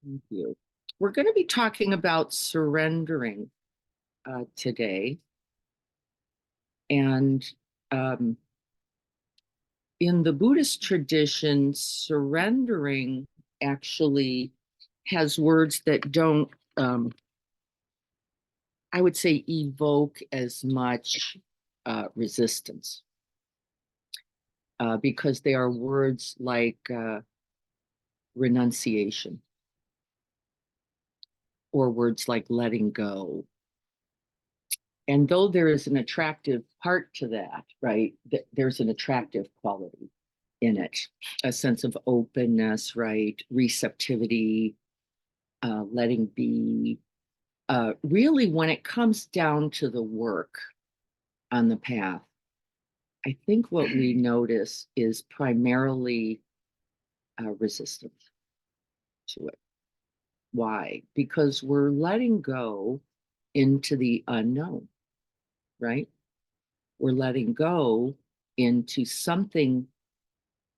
Thank you. We're going to be talking about surrendering today. And um, in the Buddhist tradition, surrendering actually has words that don't, I would say, evoke as much resistance because they are words like renunciation or words like letting go. And though there is an attractive part to that, right, there's an attractive quality in it, a sense of openness, right, receptivity, letting be. Really, when it comes down to the work on the path, I think what we notice is primarily resistance to it. Why? Because we're letting go into the unknown, right? We're letting go into something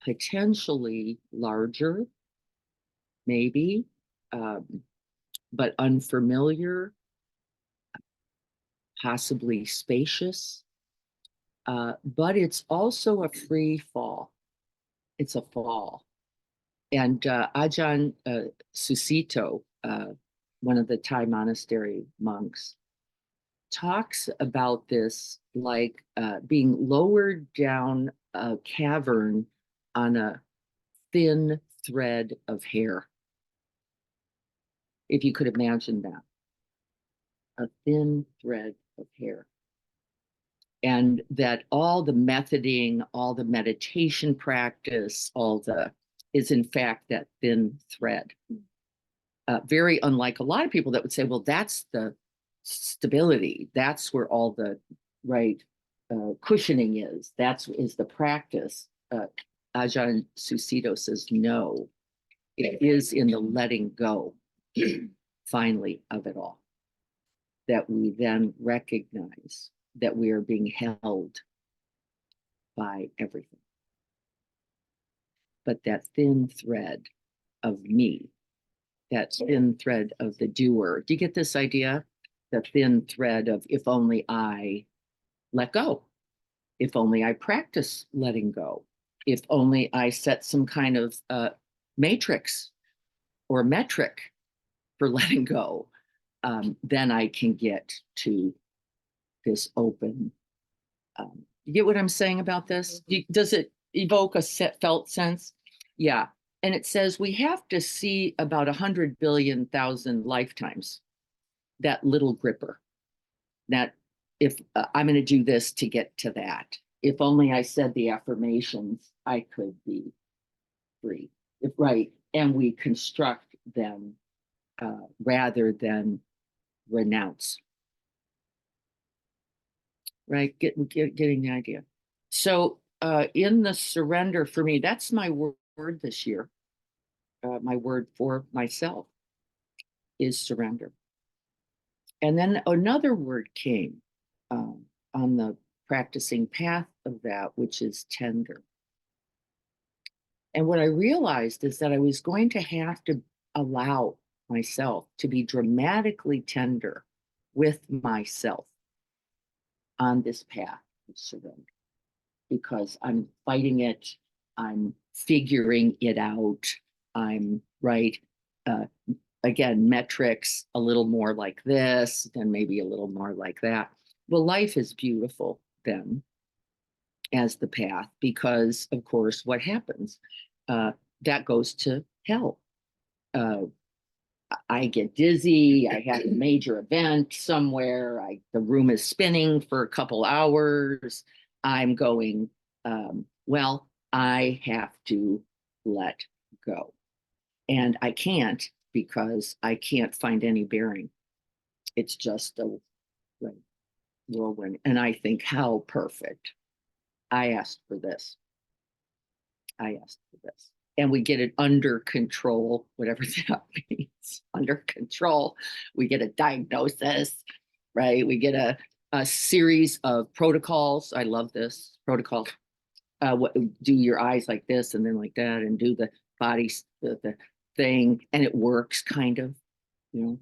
potentially larger, maybe, but unfamiliar, possibly spacious. But it's also a free fall. It's a fall. And Ajahn Susito, one of the Thai monastery monks, talks about this like being lowered down a cavern on a thin thread of hair. If you could imagine that, a thin thread of hair. And that all the methoding, all the meditation practice, is in fact that thin thread. Very unlike a lot of people that would say, well, that's the stability. That's where all the right cushioning is. Is the practice. Ajahn Susito says, no, it is in the letting go, finally, of it all, that we then recognize that we are being held by everything. But that thin thread of me, that thin thread of the doer, do you get this idea? The thin thread of if only I let go, if only I practice letting go, if only I set some kind of matrix or metric for letting go, then I can get to this open. You get what I'm saying about this? Does it evoke a felt sense? Yeah. And it says we have to see about 100 billion thousand lifetimes, that little gripper, that if I'm going to do this to get to that, if only I said the affirmations, I could be free. Right. And we construct them rather than renounce. Right. Getting the idea. So in the surrender, for me, that's my word this year. My word for myself is surrender. And then another word came on the practicing path of that, which is tender. And what I realized is that I was going to have to allow myself to be dramatically tender with myself on this path of surrender, because I'm fighting it, I'm figuring it out, I'm right. Again, metrics, a little more like this, then maybe a little more like that. Well, life is beautiful then as the path, because of course, what happens? That goes to hell. I get dizzy. I have a major event somewhere. The room is spinning for a couple hours. I'm going, well, I have to let go. And I can't, because I can't find any bearing. It's just a whirlwind. And I think, how perfect. I asked for this. I asked for this. And we get it under control, whatever that means, under control. We get a diagnosis, right? We get a series of protocols. I love this protocol. Do your eyes like this and then like that, and do the body, the thing and it works kind of,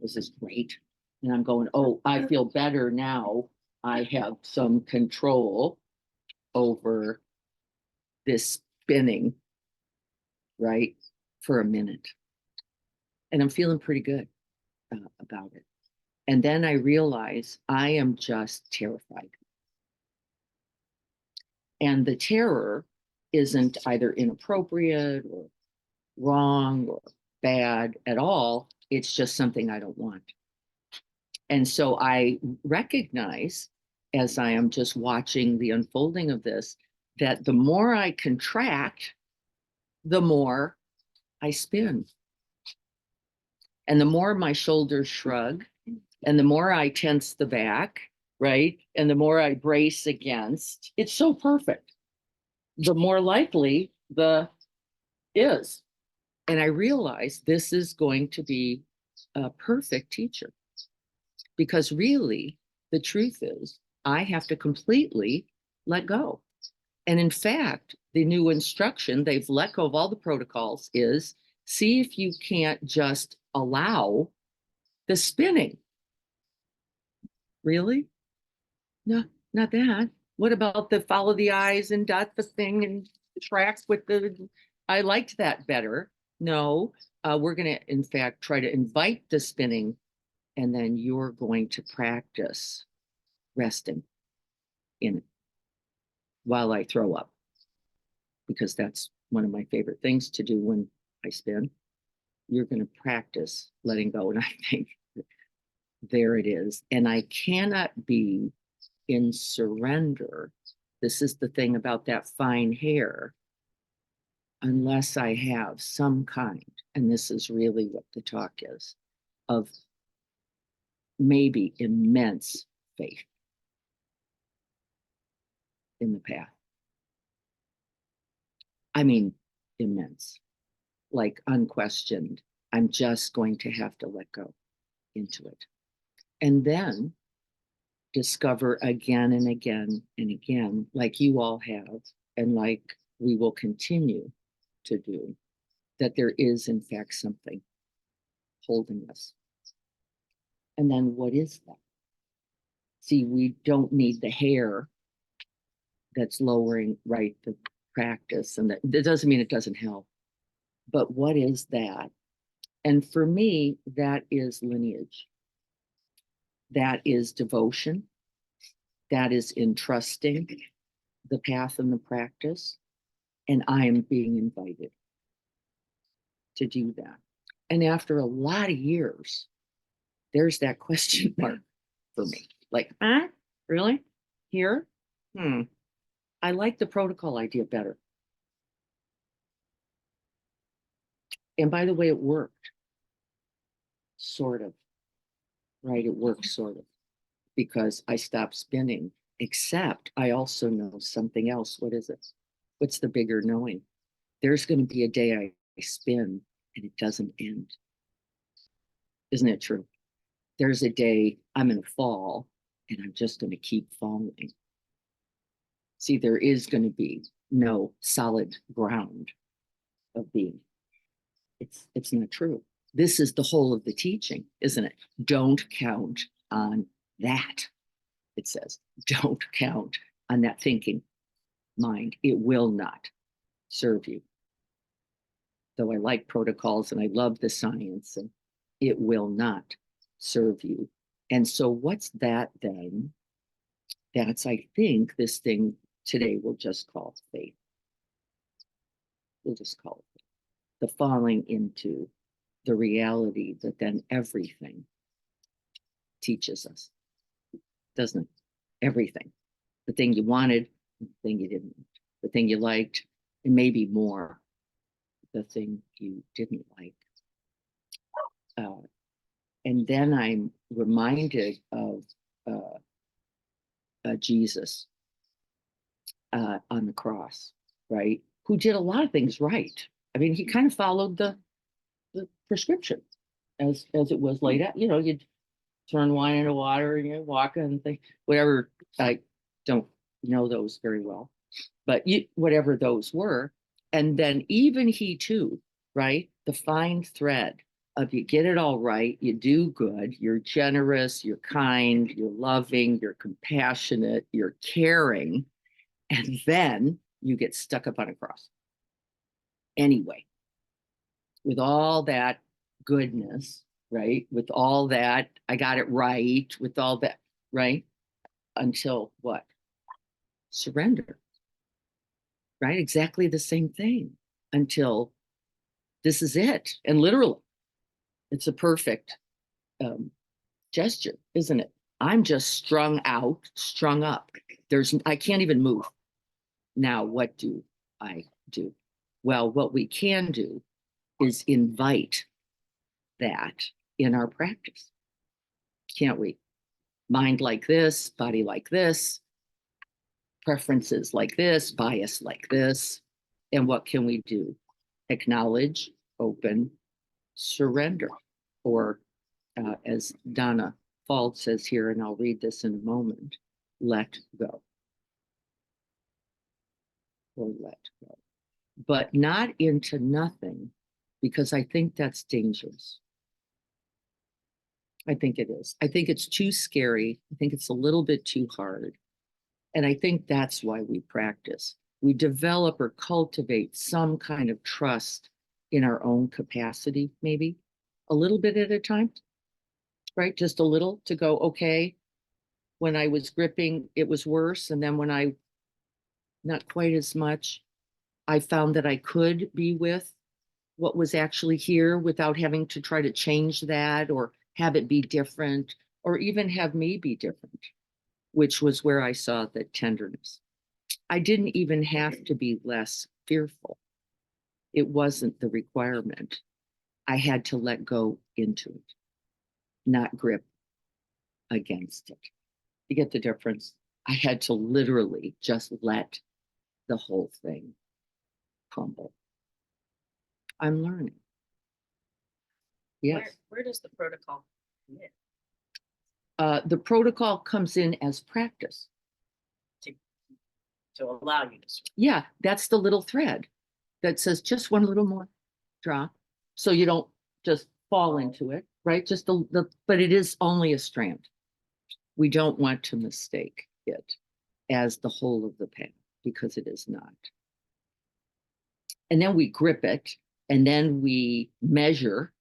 this is great. And I'm going, oh, I feel better now. I have some control over this spinning, right, for a minute. And I'm feeling pretty good about it. And then I realize I am just terrified. And the terror isn't either inappropriate or wrong or bad at all. It's just something I don't want. And so I recognize, as I am just watching the unfolding of this, that the more I contract, the more I spin. And the more my shoulders shrug, and the more I tense the back, right? And the more I brace against, it's so perfect. The more likely the is. And I realize this is going to be a perfect teacher. Because really, the truth is, I have to completely let go. And in fact, the new instruction, they've let go of all the protocols, is see if you can't just allow the spinning. Really? No, not that. What about the follow the eyes and dot the thing and tracks with the, I liked that better. No, we're going to, in fact, try to invite the spinning, and then you're going to practice resting in it while I throw up, because that's one of my favorite things to do when I spin. You're going to practice letting go. And I think there it is. And I cannot be in surrender. This is the thing about that fine hair, unless I have some kind, and this is really what the talk is, of maybe immense faith in the path. I mean, immense, like unquestioned. I'm just going to have to let go into it. And then discover again and again and again, like you all have, and like we will continue to do, that there is, in fact, something holding us. And then what is that? See, we don't need the hair that's lowering, right, the practice. And that doesn't mean it doesn't help. But what is that? And for me, that is lineage. That is devotion. That is entrusting the path and the practice. And I am being invited to do that. And after a lot of years, there's that question mark for me. Like, huh? Really? Here? I like the protocol idea better. And by the way, it worked. Sort of. Right? It worked sort of. Because I stopped spinning, except I also know something else. What is it? What's the bigger knowing? There's going to be a day I spin and it doesn't end. Isn't it true? There's a day I'm going to fall and I'm just going to keep falling. See, there is going to be no solid ground of being. It's not true. This is the whole of the teaching, isn't it? Don't count on that. It says, don't count on that thinking mind. It will not serve you. Though I like protocols and I love the science, and it will not serve you. And so what's that then? That's, I think, this thing today we'll just call faith. We'll just call it the falling into the reality that then everything teaches us, doesn't it? Everything. The thing you wanted, the thing you didn't, the thing you liked, and maybe more, the thing you didn't like. And then I'm reminded of Jesus on the cross, right? Who did a lot of things right. I mean, he kind of followed the prescription as it was laid out. You'd turn wine into water and you walk and think, whatever. I don't know those very well, but whatever those were. And then even he too, right? The fine thread of you get it all right, you do good, you're generous, you're kind, you're loving, you're compassionate, you're caring, and then you get stuck up on a cross. Anyway, with all that goodness, right? With all that, I got it right, with all that, right? Until what? Surrender, right? Exactly the same thing until this is it. And literally, it's a perfect gesture, isn't it? I'm just strung out, strung up. I can't even move. Now, what do I do? Well, what we can do is invite that in our practice, can't we? Mind like this, body like this, preferences like this, bias like this. And what can we do? Acknowledge, open, surrender, or as Donna Fald says here, and I'll read this in a moment, let go. Or let go. But not into nothing, because I think that's dangerous. I think it is. I think it's too scary. I think it's a little bit too hard. And I think that's why we practice. We develop or cultivate some kind of trust in our own capacity, maybe a little bit at a time, right? Just a little to go, okay, when I was gripping, it was worse. And then when I, not quite as much, I found that I could be with what was actually here without having to try to change that or have it be different or even have me be different, which was where I saw the tenderness. I didn't even have to be less fearful. It wasn't the requirement. I had to let go into it, not grip against it. You get the difference? I had to literally just let the whole thing crumble. I'm learning. Yes. Where does the protocol come in? The protocol comes in as practice. To allow you to swim. Yeah, that's the little thread that says just one little more drop, so you don't just fall into it, right? Just but it is only a strand. We don't want to mistake it as the whole of the path, because it is not. And then we grip it, and then we measure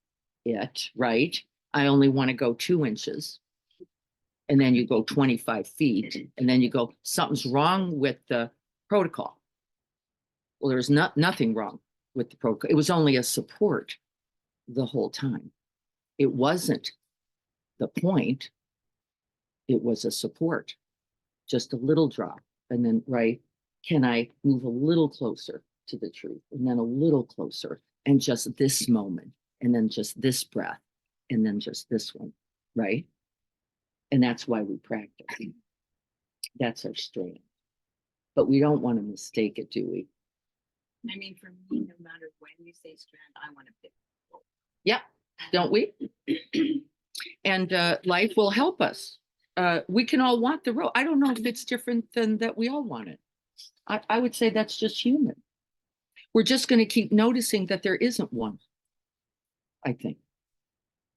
it, right? I only want to go 2 inches. And then you go 25 feet, and then you go, something's wrong with the protocol. Well, there's nothing wrong with the protocol. It was only a support the whole time. It wasn't the point. It was a support, just a little drop. And then, right, can I move a little closer to the truth? And then a little closer, and just this moment, and then just this breath, and then just this one, right? And that's why we practice. That's our strength. But we don't want to mistake it, do we? I mean, for me, no matter when you say strand, I want to pick. Yeah, don't we? And life will help us. We can all want the rope. I don't know if it's different than that we all want it. I would say that's just human. We're just going to keep noticing that there isn't one, I think.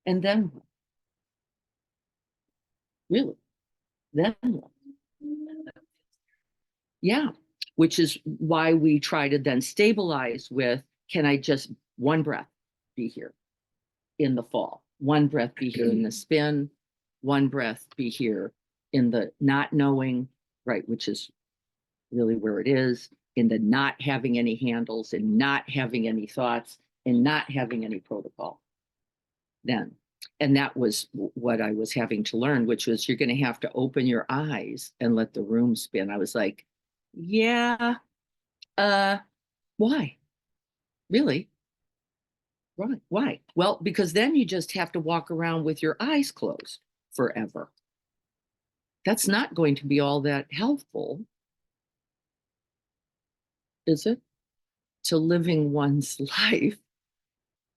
And then what? Really? Then what? Yeah, which is why we try to then stabilize with, can I just one breath be here in the fall? One breath be here in the spin, one breath be here in the not knowing, right, which is really where it is, in the not having any handles and not having any thoughts and not having any protocol then. And that was what I was having to learn, which was you're going to have to open your eyes and let the room spin. I was like, yeah, why? Really? Right. Why? Well, because then you just have to walk around with your eyes closed forever. That's not going to be all that helpful, is it? To living one's life.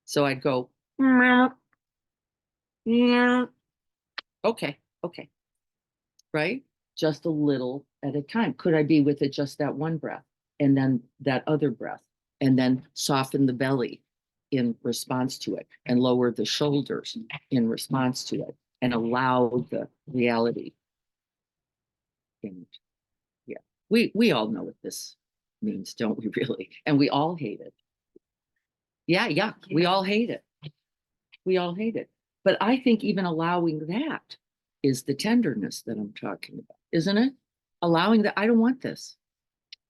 So I'd go, okay, okay. Right? Just a little at a time. Could I be with it just that one breath and then that other breath and then soften the belly in response to it and lower the shoulders in response to it and allow the reality in it. Yeah, we all know what this means, don't we, really? And we all hate it. Yeah, we all hate it. We all hate it. But I think even allowing that is the tenderness that I'm talking about, isn't it? Allowing that I don't want this.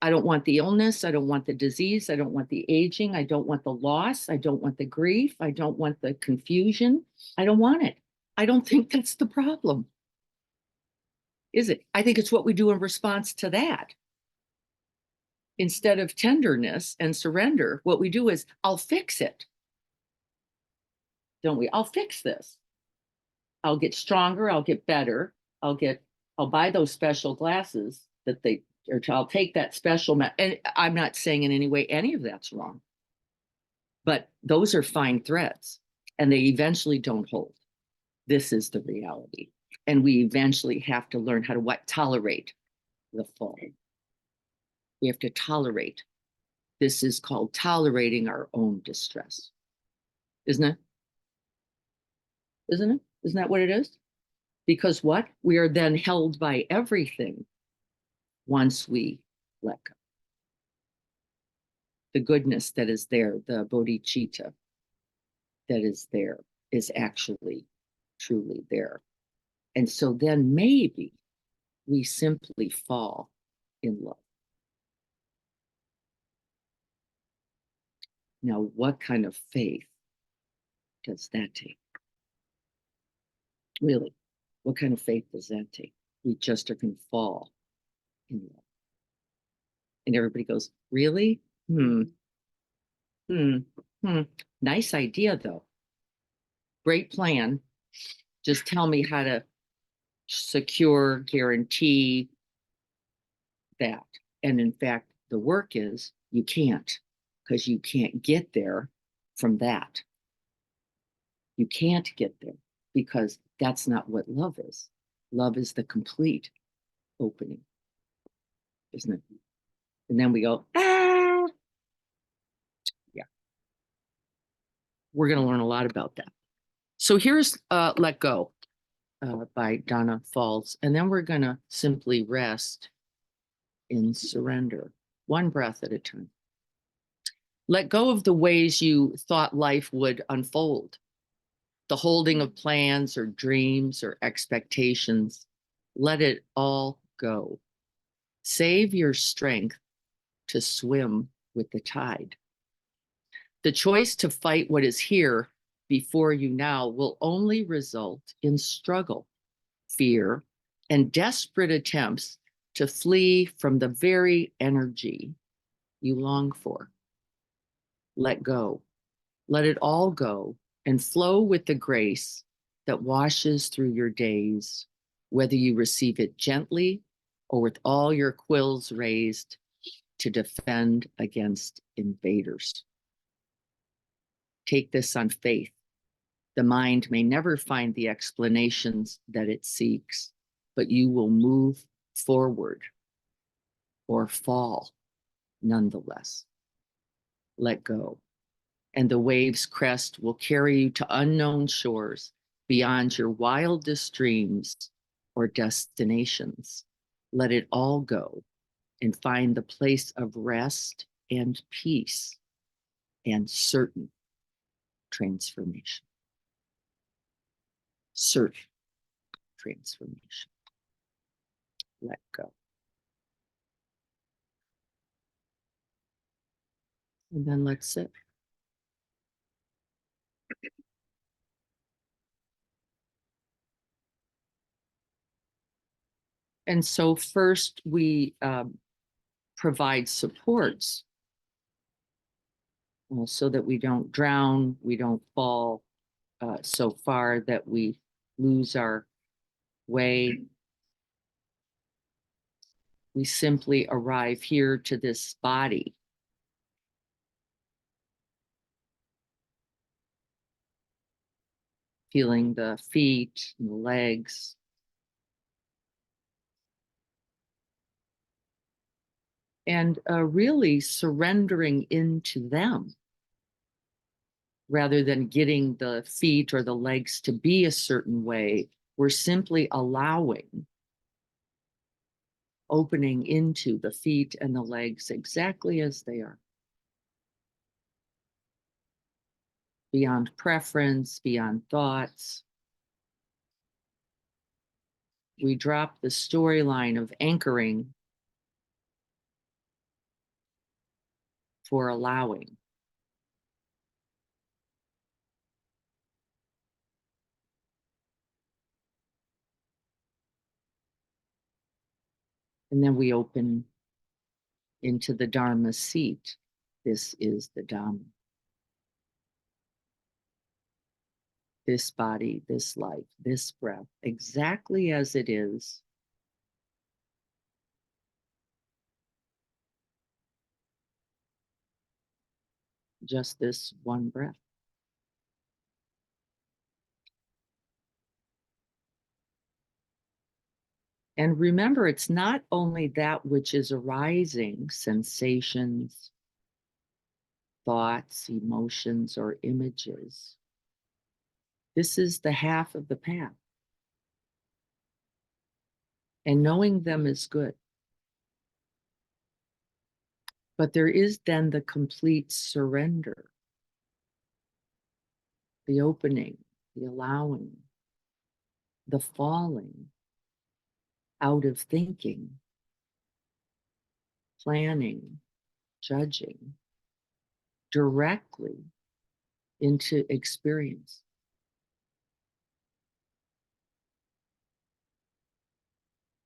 I don't want the illness. I don't want the disease. I don't want the aging. I don't want the loss. I don't want the grief. I don't want the confusion. I don't want it. I don't think that's the problem. Is it? I think it's what we do in response to that. Instead of tenderness and surrender, what we do is, I'll fix it. Don't we? I'll fix this. I'll get stronger. I'll get better. I'll buy those special glasses that they, or I'll take that special, and I'm not saying in any way any of that's wrong, but those are fine threads and they eventually don't hold. This is the reality. And we eventually have to learn how to what? Tolerate the fall. We have to tolerate. This is called tolerating our own distress. Isn't it? Isn't it? Isn't that what it is? Because what? We are then held by everything once we let go. The goodness that is there, the bodhicitta that is there, is actually truly there. And so then maybe we simply fall in love. Now, what kind of faith does that take? Really, what kind of faith does that take? We just are going to fall in love. And everybody goes, really? Nice idea, though. Great plan. Just tell me how to secure, guarantee that. And in fact, the work is you can't, because you can't get there from that. You can't get there because that's not what love is. Love is the complete opening, isn't it? And then we go, ah. Yeah. We're going to learn a lot about that. So here's Let Go by Donna Falls. And then we're going to simply rest in surrender, one breath at a time. Let go of the ways you thought life would unfold, the holding of plans or dreams or expectations. Let it all go. Save your strength to swim with the tide. The choice to fight what is here before you now will only result in struggle, fear, and desperate attempts to flee from the very energy you long for. Let go. Let it all go and flow with the grace that washes through your days, whether you receive it gently or with all your quills raised to defend against invaders. Take this on faith. The mind may never find the explanations that it seeks, but you will move forward or fall nonetheless. Let go. And the wave's crest will carry you to unknown shores beyond your wildest dreams or destinations. Let it all go and find the place of rest and peace and certain transformation. Certain transformation. Let go. And then let's sit. And so first we provide supports so that we don't drown, we don't fall so far that we lose our way. We simply arrive here to this body. Feeling the feet and the legs. And really surrendering into them. rather than getting the feet or the legs to be a certain way, we're simply allowing opening into the feet and the legs exactly as they are. Beyond preference, beyond thoughts. We drop the storyline of anchoring for allowing. And then we open into the Dharma seat. This is the Dhamma. This body, this life, this breath, exactly as it is. Just this one breath. And remember, it's not only that which is arising, sensations, thoughts, emotions, or images. This is the half of the path. And knowing them is good. But there is then the complete surrender, the opening, the allowing, the falling out of thinking, planning, judging, directly into experience.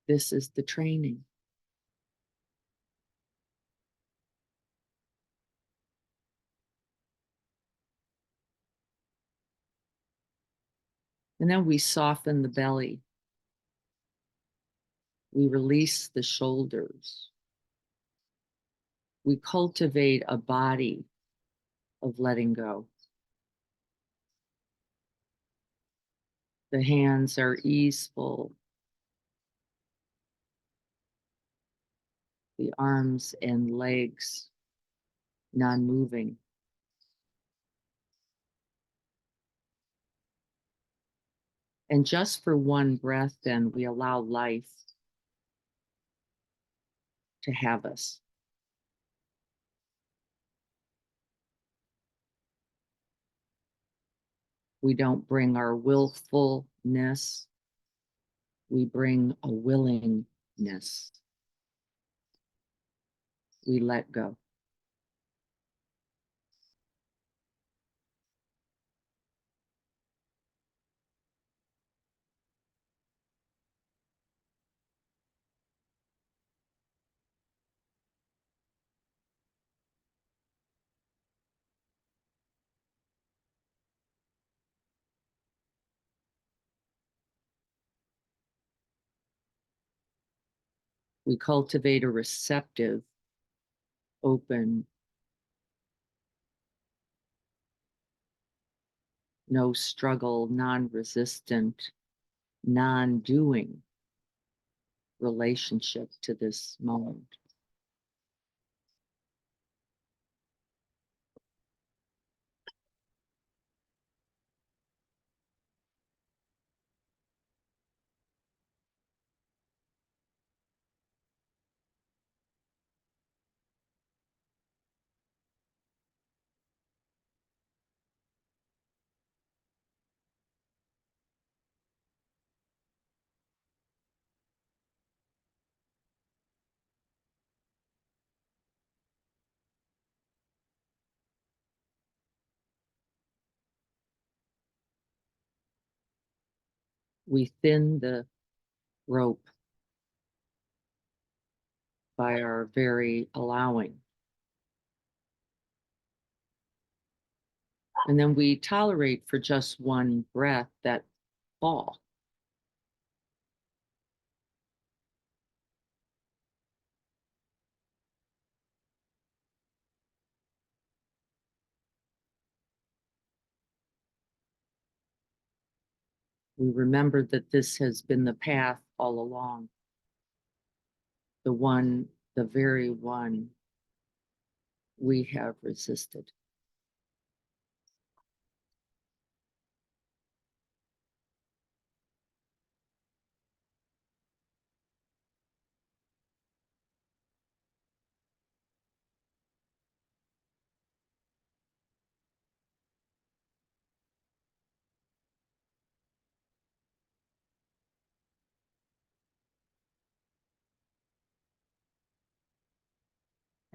This is the training. And then we soften the belly. We release the shoulders. We cultivate a body of letting go. The hands are easeful. The arms and legs non-moving. And just for one breath, then we allow life to have us. We don't bring our willfulness, we bring a willingness. We let go. We cultivate a receptive, open, no struggle, non-resistant, non-doing relationship to this moment. We thin the rope by our very allowing. And then we tolerate for just one breath that fall. We remember that this has been the path all along. The one, the very one we have resisted.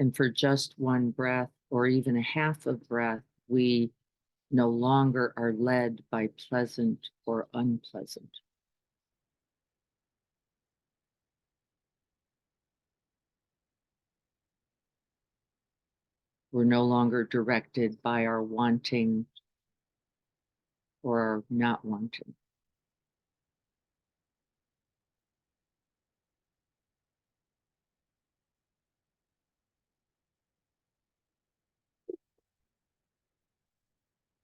And for just one breath or even a half of breath, we no longer are led by pleasant or unpleasant. We're no longer directed by our wanting or our not wanting.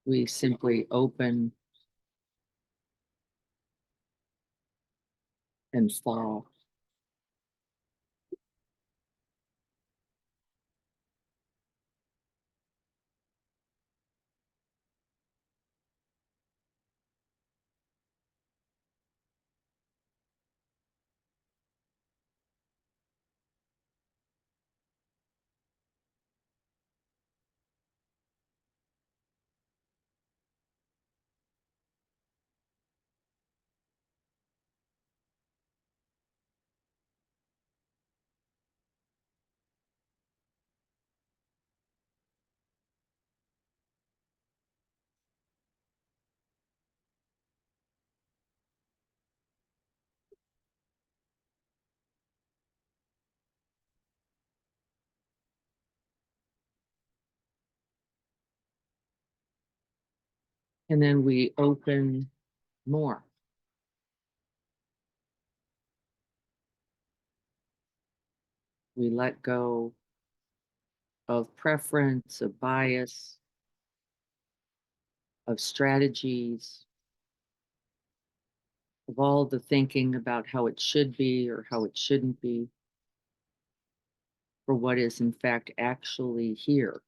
We simply open and fall. And then we open more. We let go of preference, of bias, of strategies, of all the thinking about how it should be or how it shouldn't be, for what is in fact actually here.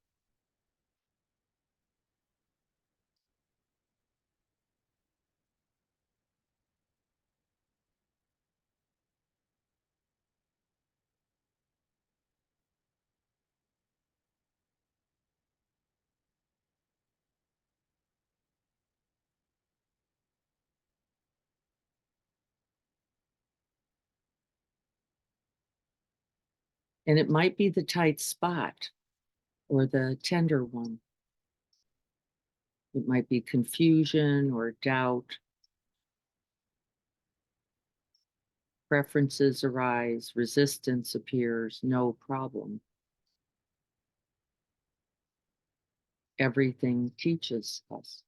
And it might be the tight spot or the tender one. It might be confusion or doubt. Preferences arise, resistance appears, no problem. Everything teaches us.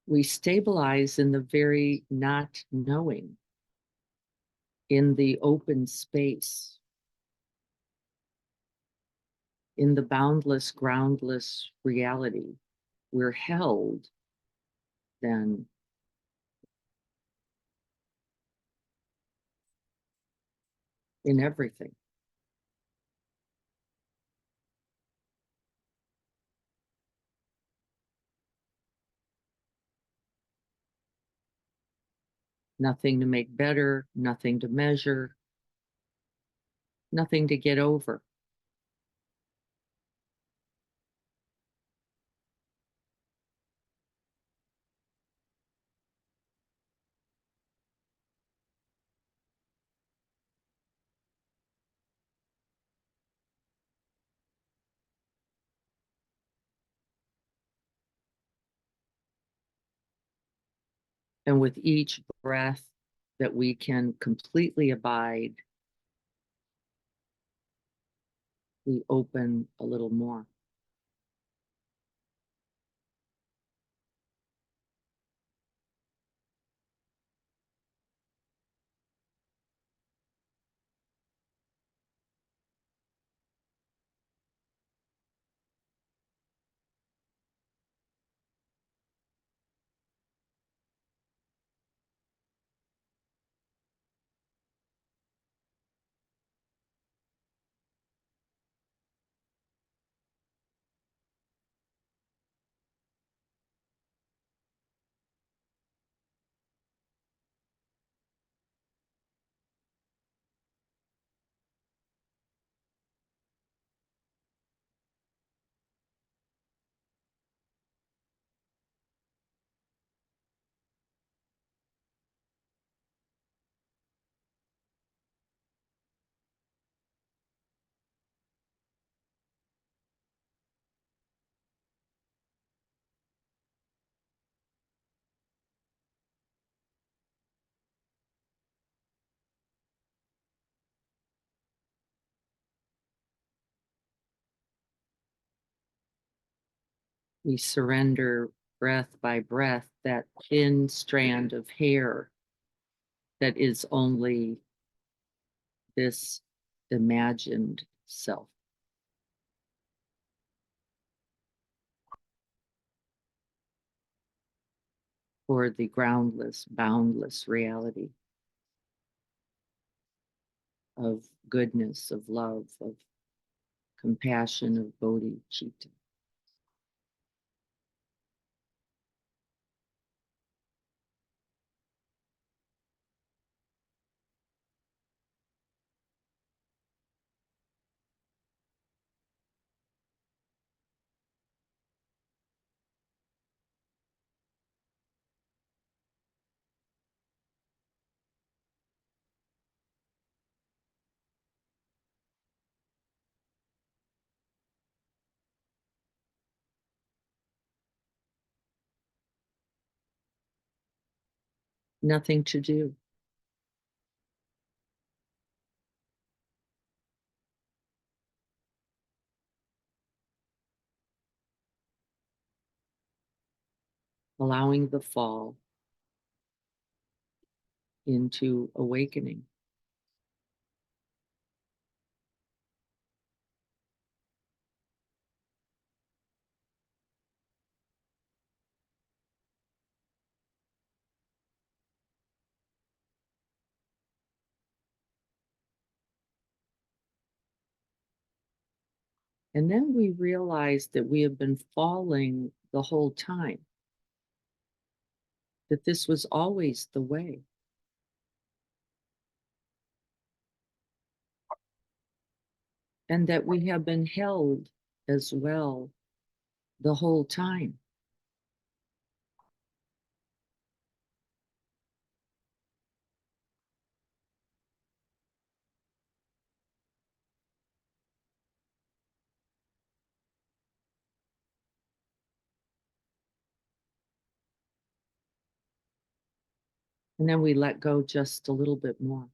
We stabilize in the very not knowing, in the open space, in the boundless, groundless reality. We're held then in everything. Nothing to make better, nothing to measure, nothing to get over. And with each breath that we can completely abide, we open a little more. we surrender breath by breath, that thin strand of hair that is only this imagined self. For the groundless, boundless reality of goodness, of love, of compassion, of bodhicitta. Nothing to do. Allowing the fall into awakening. And then we realize that we have been falling the whole time, that this was always the way. And that we have been held as well the whole time. And then we let go just a little bit more.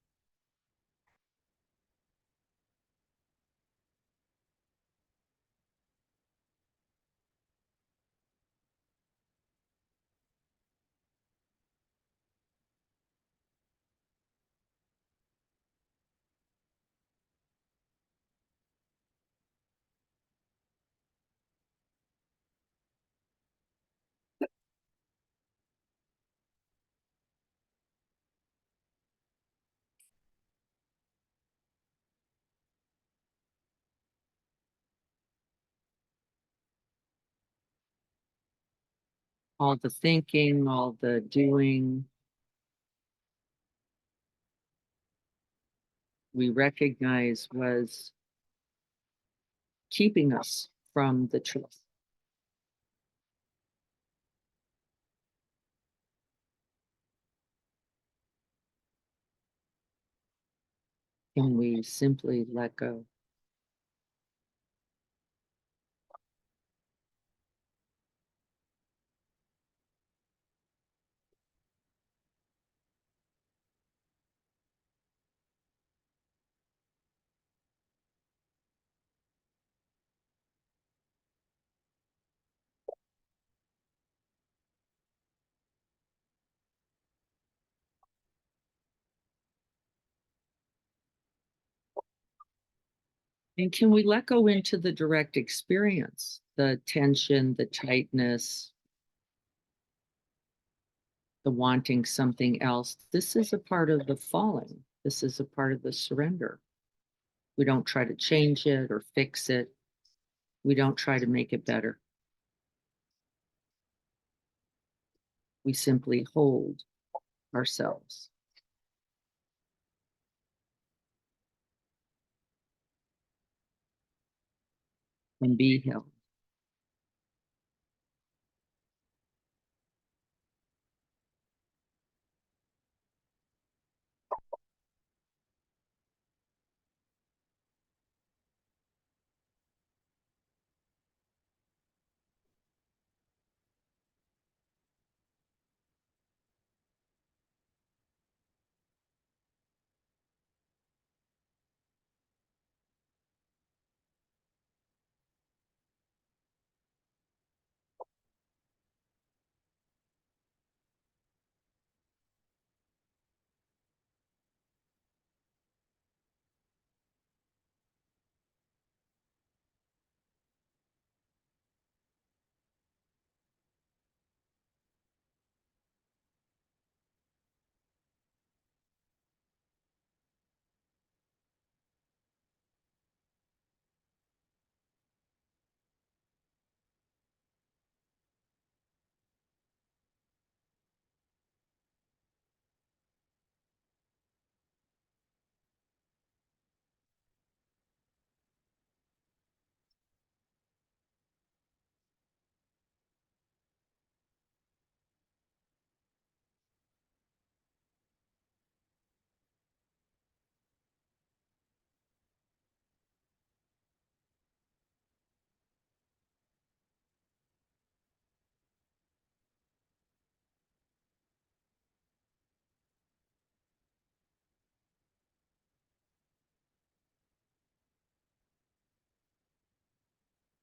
All the thinking, all the doing, we recognize was keeping us from the truth. And we simply let go. And can we let go into the direct experience, the tension, the tightness, the wanting something else? This is a part of the falling. This is a part of the surrender. We don't try to change it or fix it. We don't try to make it better. We simply hold ourselves and be held.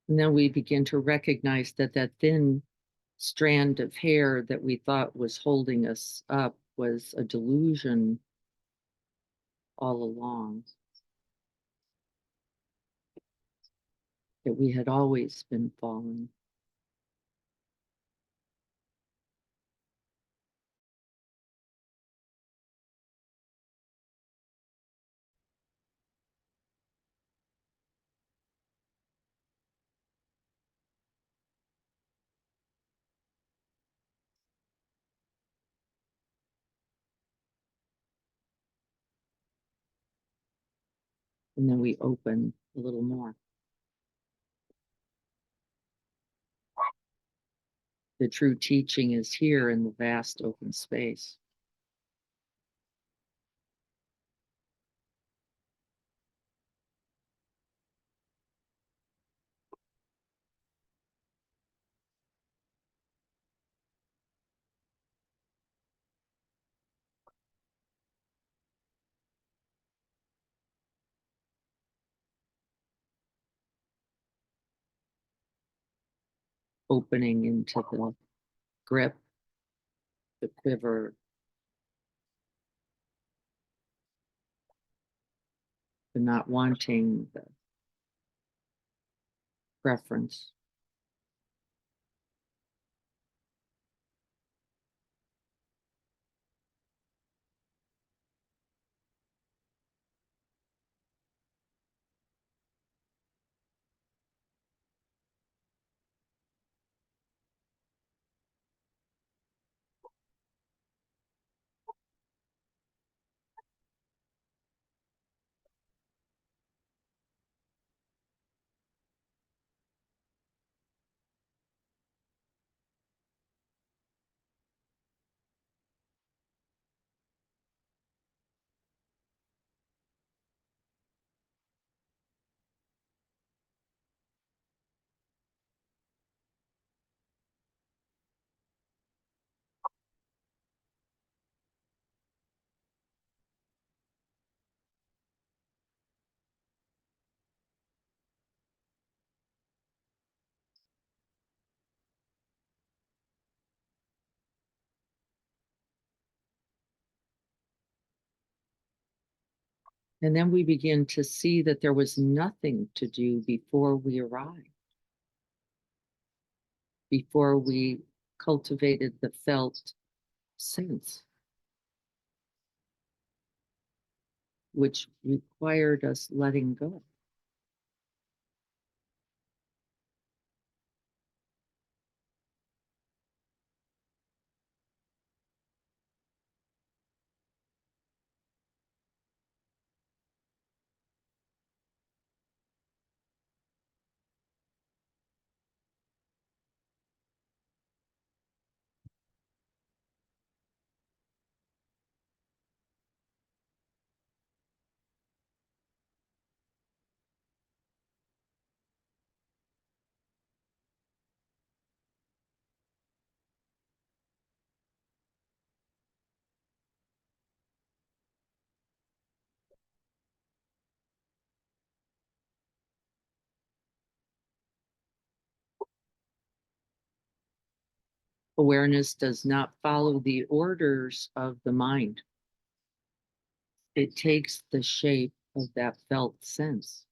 And then we begin to recognize that that thin strand of hair that we thought was holding us up was a delusion all along, that we had always been falling. And then we open a little more. The true teaching is here in the vast open space. Opening into the grip, the quiver, the not wanting, the preference. And then we begin to see that there was nothing to do before we arrived, before we cultivated the felt sense, which required us letting go. Awareness does not follow the orders of the mind. It takes the shape of that felt sense.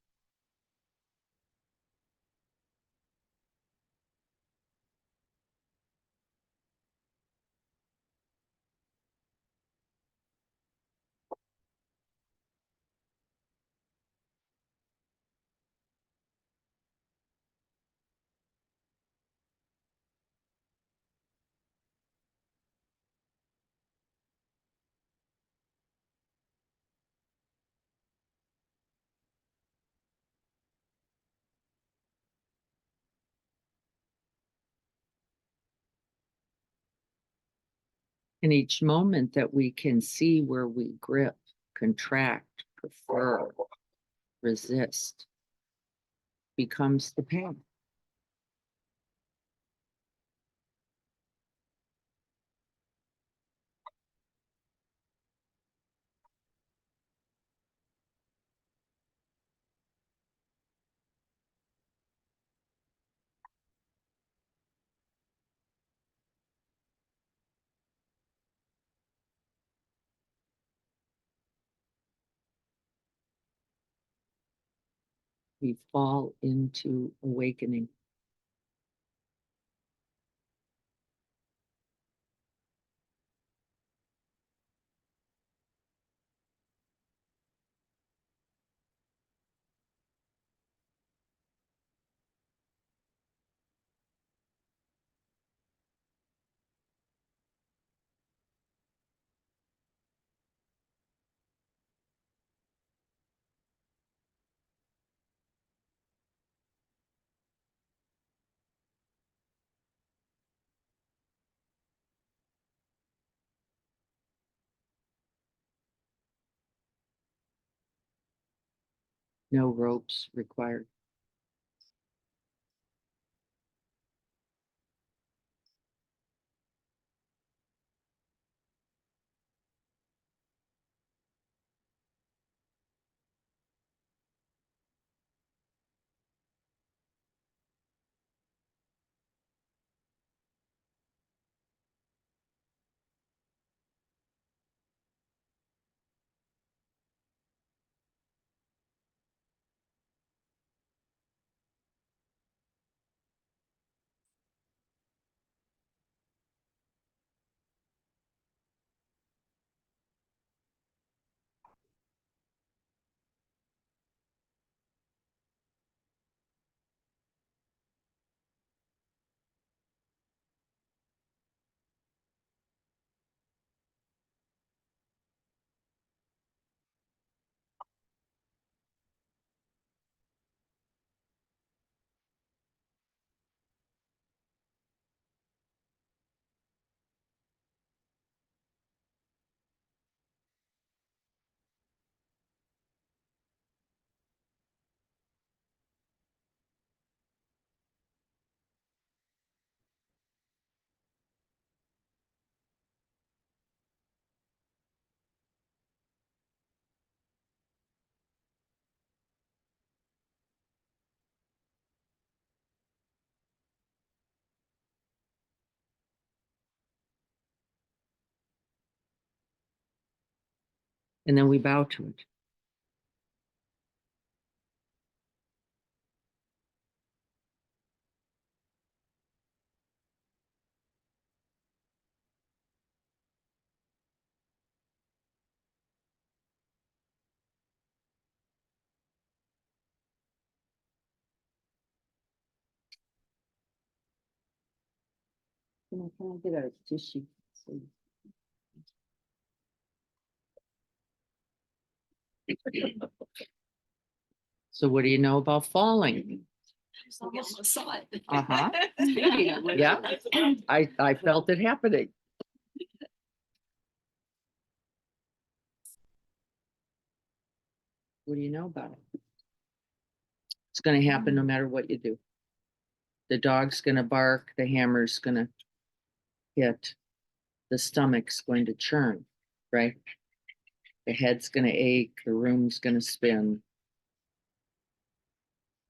In each moment that we can see where we grip, contract, prefer, resist, becomes the path. we fall into awakening. No ropes required. And then we bow to it. Can I get a tissue? So what do you know about falling? We almost saw it. Uh-huh. Speaking of which, Yeah. I felt it happening. What do you know about it? It's gonna happen no matter what you do. The dog's gonna bark, the hammer's gonna hit, the stomach's going to churn, right? The head's gonna ache, the room's gonna spin.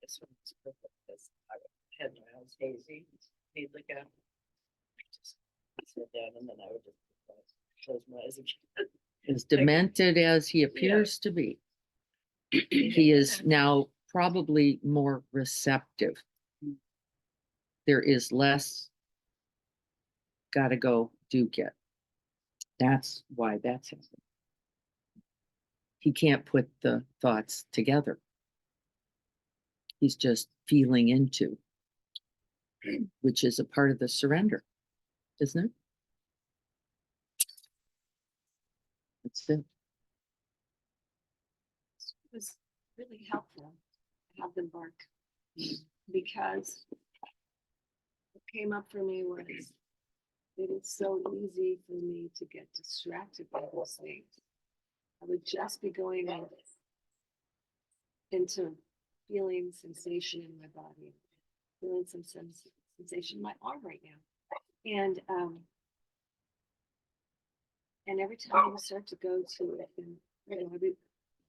This one's perfect because I had my eyes hazy. He'd look at me. Just sit down and then I would just close my eyes again. As demented as he appears to be, he is now probably more receptive. There is less gotta go, do get. That's why that's happening. He can't put the thoughts together. He's just feeling into, which is a part of the surrender, isn't it? That's it. it was really helpful to have them bark because what came up for me was it is so easy for me to get distracted by those things. I would just be going into feeling sensation in my body, feeling some sensation in my arm right now. And every time I would start to go to it, and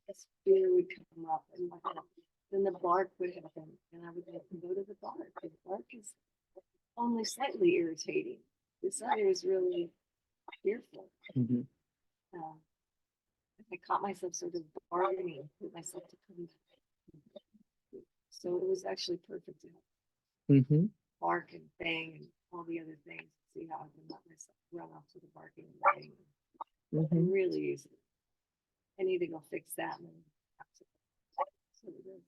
this fear would come up, and then the bark would happen, and I would go to the bark. The bark is only slightly irritating. This other is really fearful. Mhm. I caught myself sort of bargaining with myself to come So it was actually perfect to Mm-hmm. bark and bang and all the other things. See how I can let myself run off to the barking and bang Mm-hmm. really easily. I need to go fix that. And then have to- so it is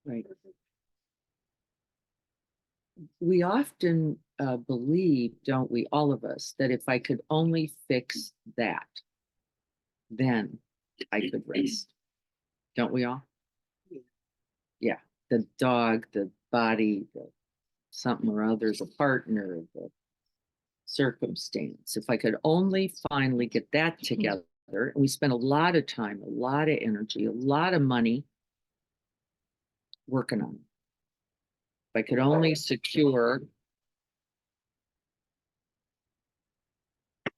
Right. perfect. We often believe, don't we, all of us, that if I could only fix that, then I could rest. Don't we all? Yeah. Yeah. The dog, the body, the something or other, the partner, the circumstance. If I could only finally get that together, and we spend a lot of time, a lot of energy, a lot of money working on it. If I could only secure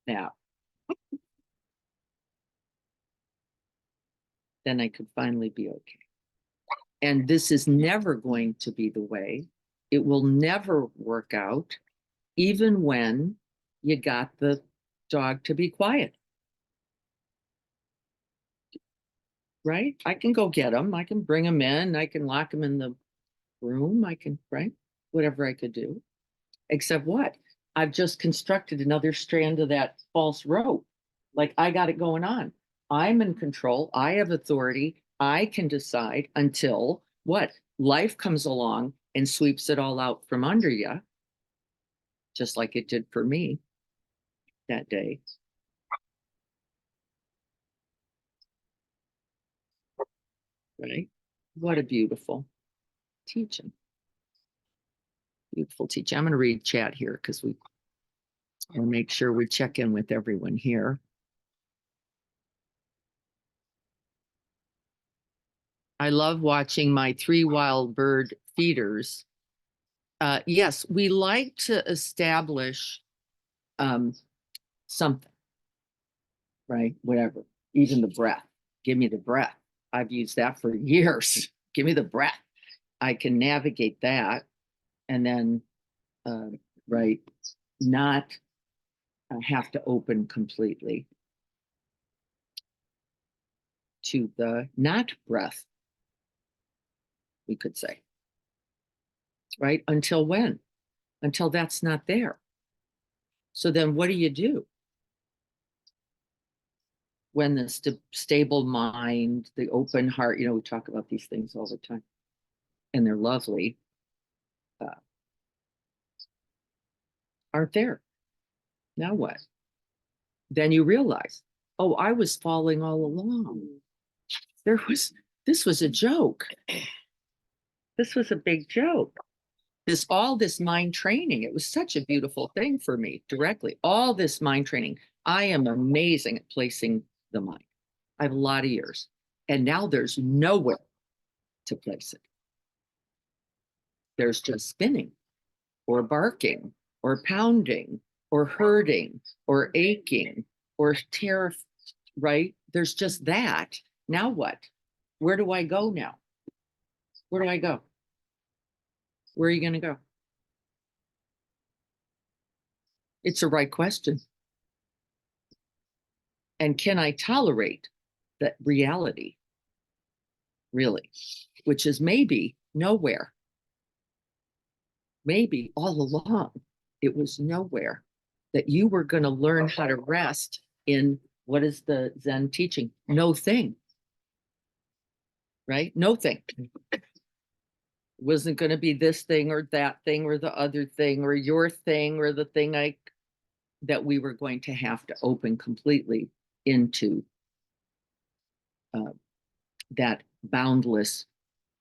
that, then I could finally be okay. And this is never going to be the way. It will never work out, even when you got the dog to be quiet. Right? I can go get him. I can bring him in. I can lock him in the room. I can, right? Whatever I could do. Except what? I've just constructed another strand of that false rope. Like I got it going on. I'm in control. I have authority. I can decide until what? Life comes along and sweeps it all out from under you, just like it did for me that day. Right? What a beautiful teaching. Beautiful teaching. I'm going to read chat here because we will make sure we check in with everyone here. I love watching my 3 wild bird feeders. Yes, we like to establish something, right? Whatever, even the breath. Give me the breath. I've used that for years. Give me the breath. I can navigate that and then, right, not have to open completely to the not breath, we could say. Right? Until when? Until that's not there. So then what do you do? When the stable mind, the open heart, we talk about these things all the time and they're lovely, aren't there. Now what? Then you realize, oh, I was falling all along. This was a joke. This was a big joke. All this mind training, it was such a beautiful thing for me directly. All this mind training. I am amazing at placing the mind. I have a lot of years. And now there's nowhere to place it. There's just spinning or barking or pounding or hurting or aching or terror, right? There's just that. Now what? Where do I go now? Where do I go? Where are you going to go? It's a right question. And can I tolerate that reality? Really? Which is maybe nowhere. Maybe all along it was nowhere, that you were going to learn how to rest in what is the Zen teaching? No thing. Right? No thing. It wasn't going to be this thing or that thing or the other thing or your thing or the thing that we were going to have to open completely into that boundless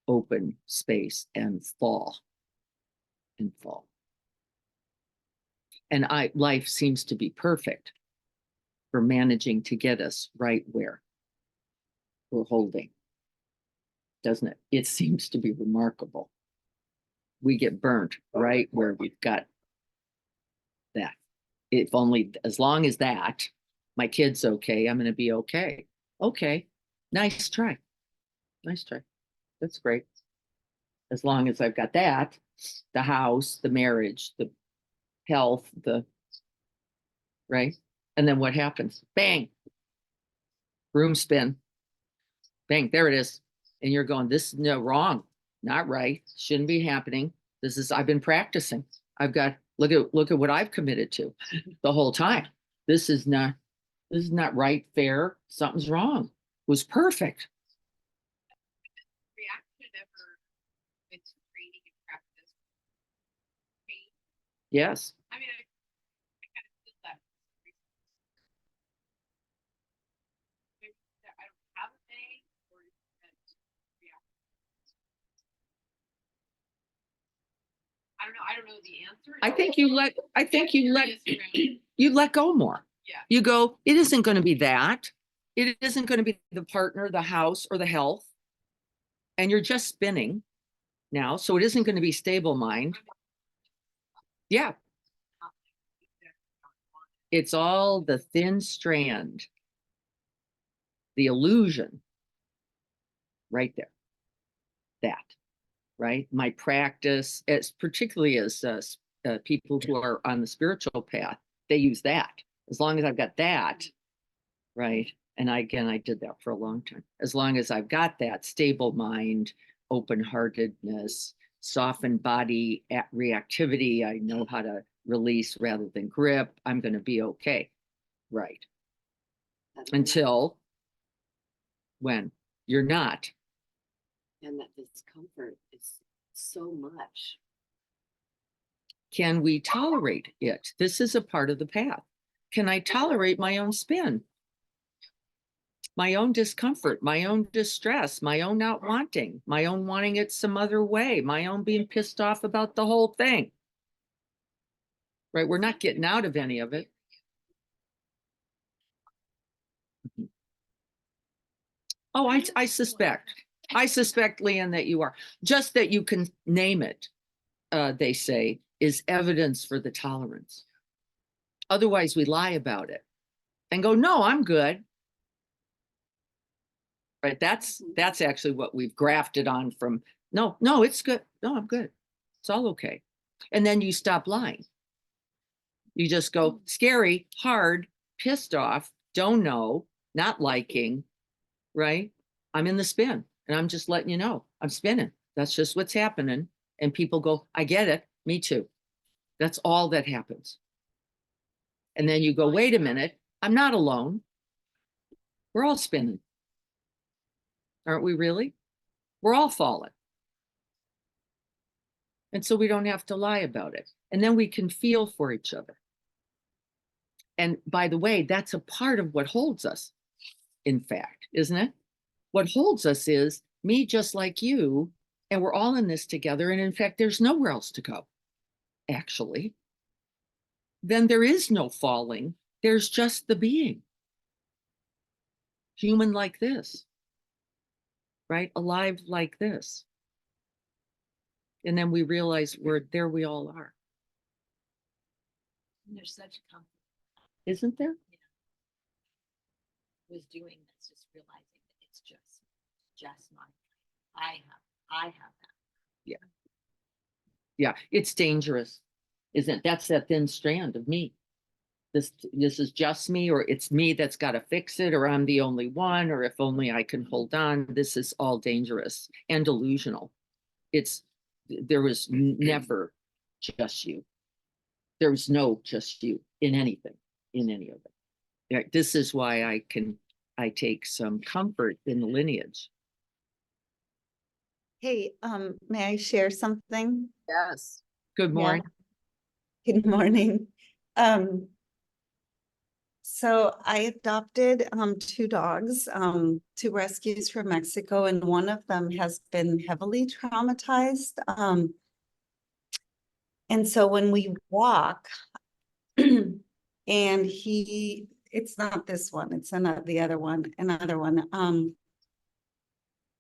open space and fall. And life seems to be perfect for managing to get us right where we're holding, doesn't it? It seems to be remarkable. We get burnt right where we've got that. If only, as long as that, my kid's okay, I'm going to be okay. Okay, nice try. Nice try. That's great. As long as I've got that, the house, the marriage, the health, right? And then what happens? Bang. Room spin. Bang. There it is. And you're going, this is no wrong, not right, shouldn't be happening. I've been practicing. I've got, look at what I've committed to the whole time. This is not right, fair, something's wrong. It was perfect. Reaction ever with training and practice? Pain? Yes. I mean, I kind of feel that. Maybe that I don't have a thing, or is that reaction? I don't know the answer. I think you let Curious around- you let go more. Yeah. You go, it isn't going to be that. It isn't going to be the partner, the house, or the health. And you're just spinning now. So it isn't going to be stable mind. Yeah. It's all the thin strand, the illusion right there. That, right? My practice, as particularly as people who are on the spiritual path, they use that. As long as I've got that, right? And I did that for a long time. As long as I've got that stable mind, open-heartedness, softened body reactivity, I know how to release rather than grip, I'm going to be okay. Right. Until when you're not. And that discomfort is so much. Can we tolerate it? This is a part of the path. Can I tolerate my own spin? My own discomfort, my own distress, my own not wanting, my own wanting it some other way, my own being pissed off about the whole thing. Right? We're not getting out of any of it. Oh, I suspect, Leanne, that you are. Just that you can name it, they say, is evidence for the tolerance. Otherwise, we lie about it and go, no, I'm good. Right? That's actually what we've grafted on from, no, it's good. No, I'm good. It's all okay. And then you stop lying. You just go scary, hard, pissed off, don't know, not liking, right? I'm in the spin and I'm just letting you know I'm spinning. That's just what's happening. And people go, I get it. Me too. That's all that happens. And then you go, wait a minute. I'm not alone. We're all spinning. Aren't we really? We're all falling. And so we don't have to lie about it. And then we can feel for each other. And by the way, that's a part of what holds us, in fact, isn't it? What holds us is me just like you, and we're all in this together. And in fact, there's nowhere else to go, actually. Then there is no falling. There's just the being. Human like this, right? Alive like this. And then we realize there we all are. And there's such comfort Isn't there? with doing this, just realizing that it's just mine. I have that. Yeah, it's dangerous, isn't it? That's that thin strand of me. This is just me, or it's me that's got to fix it, or I'm the only one, or if only I can hold on. This is all dangerous and delusional. There was never just you. There was no just you in anything, in any of it. Yeah, this is why I take some comfort in the lineage. Hey, may I share something? Yes. Good Yeah. morning. Good morning. So I adopted two dogs, two rescues from Mexico, and one of them has been heavily traumatized. And so when we walk, and it's not this one, it's another one.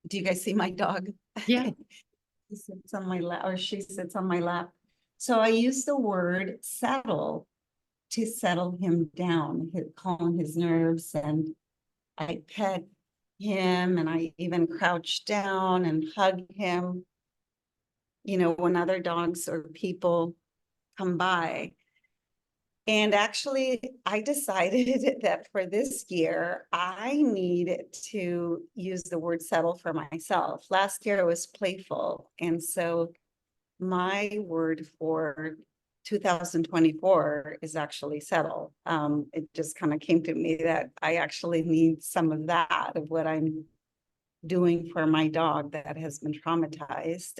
Do you guys see my dog? Yeah. He sits on my lap, or she sits on my lap. So I use the word settle to settle him down, calm his nerves, and I pet him, and I even crouch down and hug him. You know, when other dogs or people come by. And actually, I decided that for this year, I need to use the word settle for myself. Last year it was playful. And so my word for 2024 is actually settle. It just kind of came to me that I actually need some of that, of what I'm doing for my dog that has been traumatized.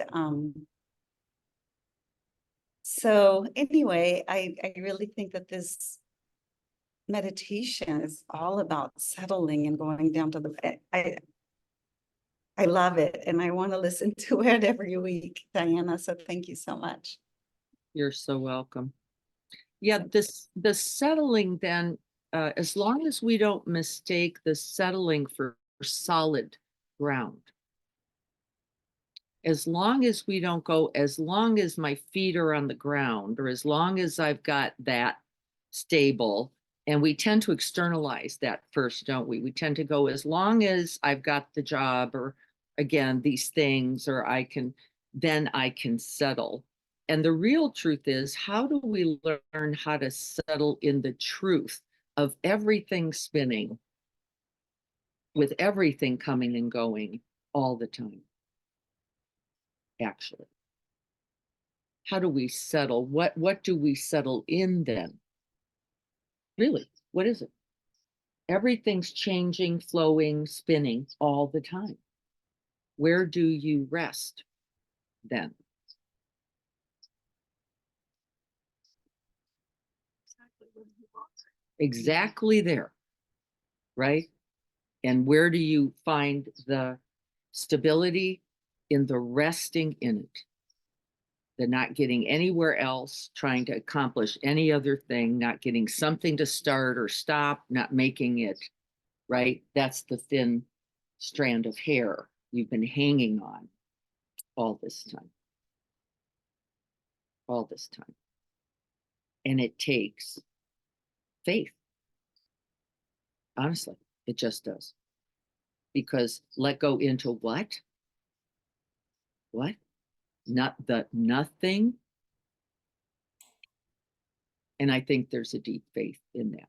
So anyway, I really think that this meditation is all about settling and going down to the, I love it, and I want to listen to it every week, Diana, so thank you so much. You're so welcome. Yeah, the settling then, as long as we don't mistake the settling for solid ground. As long as we don't go, as long as my feet are on the ground, or as long as I've got that stable, and we tend to externalize that first, don't we? We tend to go, as long as I've got the job, or again, these things, or then I can settle. And the real truth is, how do we learn how to settle in the truth of everything spinning, with everything coming and going all the time? Actually, how do we settle? What do we settle in then? Really, what is it? Everything's changing, flowing, spinning all the time. Where do you rest then? Exactly there, right? And where do you find the stability? In the resting in it, the not getting anywhere else, trying to accomplish any other thing, not getting something to start or stop, not making it, right? That's the thin strand of hair you've been hanging on all this time. All this time. And it takes faith. Honestly, it just does. Because let go into what? What? Not the nothing. And I think there's a deep faith in that.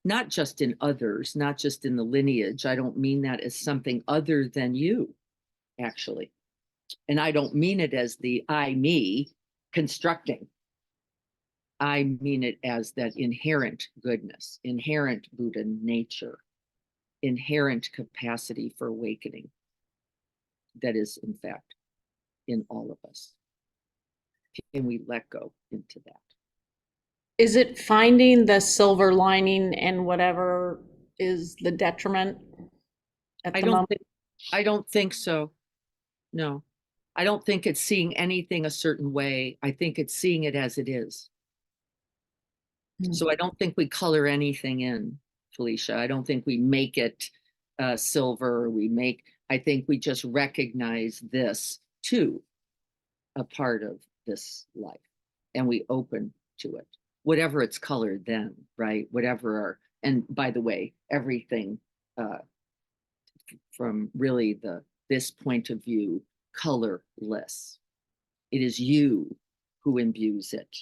Not just in others, not just in the lineage. I don't mean that as something other than you, actually. And I don't mean it as the I, me constructing. I mean it as that inherent goodness, inherent Buddha nature, inherent capacity for awakening that is, in fact, in all of us. Can we let go into that? Is it finding the silver lining in whatever is the detriment at the moment? I don't think so. No, I don't think it's seeing anything a certain way. I think it's seeing it as it is. So I don't think we color anything in, Felicia. I don't think we make it silver. I think we just recognize this too, a part of this life, and we open to it, whatever it's colored then, right? And by the way, everything from really this point of view, colorless. It is you who imbues it.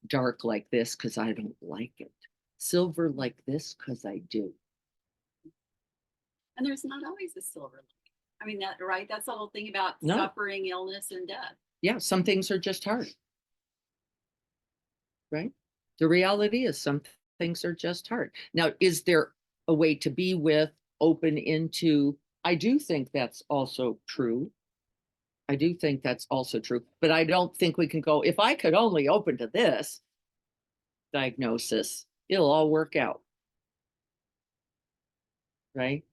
Dark like this because I don't like it. Silver like this because I do. And there's not always a silver lining. I mean, right? That's the whole thing about No. suffering, illness, and death. Yeah, some things are just hard. Right? The reality is some things are just hard. Now, is there a way to be with, open into? I do think that's also true. I do think that's also true. But I don't think we can go, if I could only open to this diagnosis, it'll all work out. Right?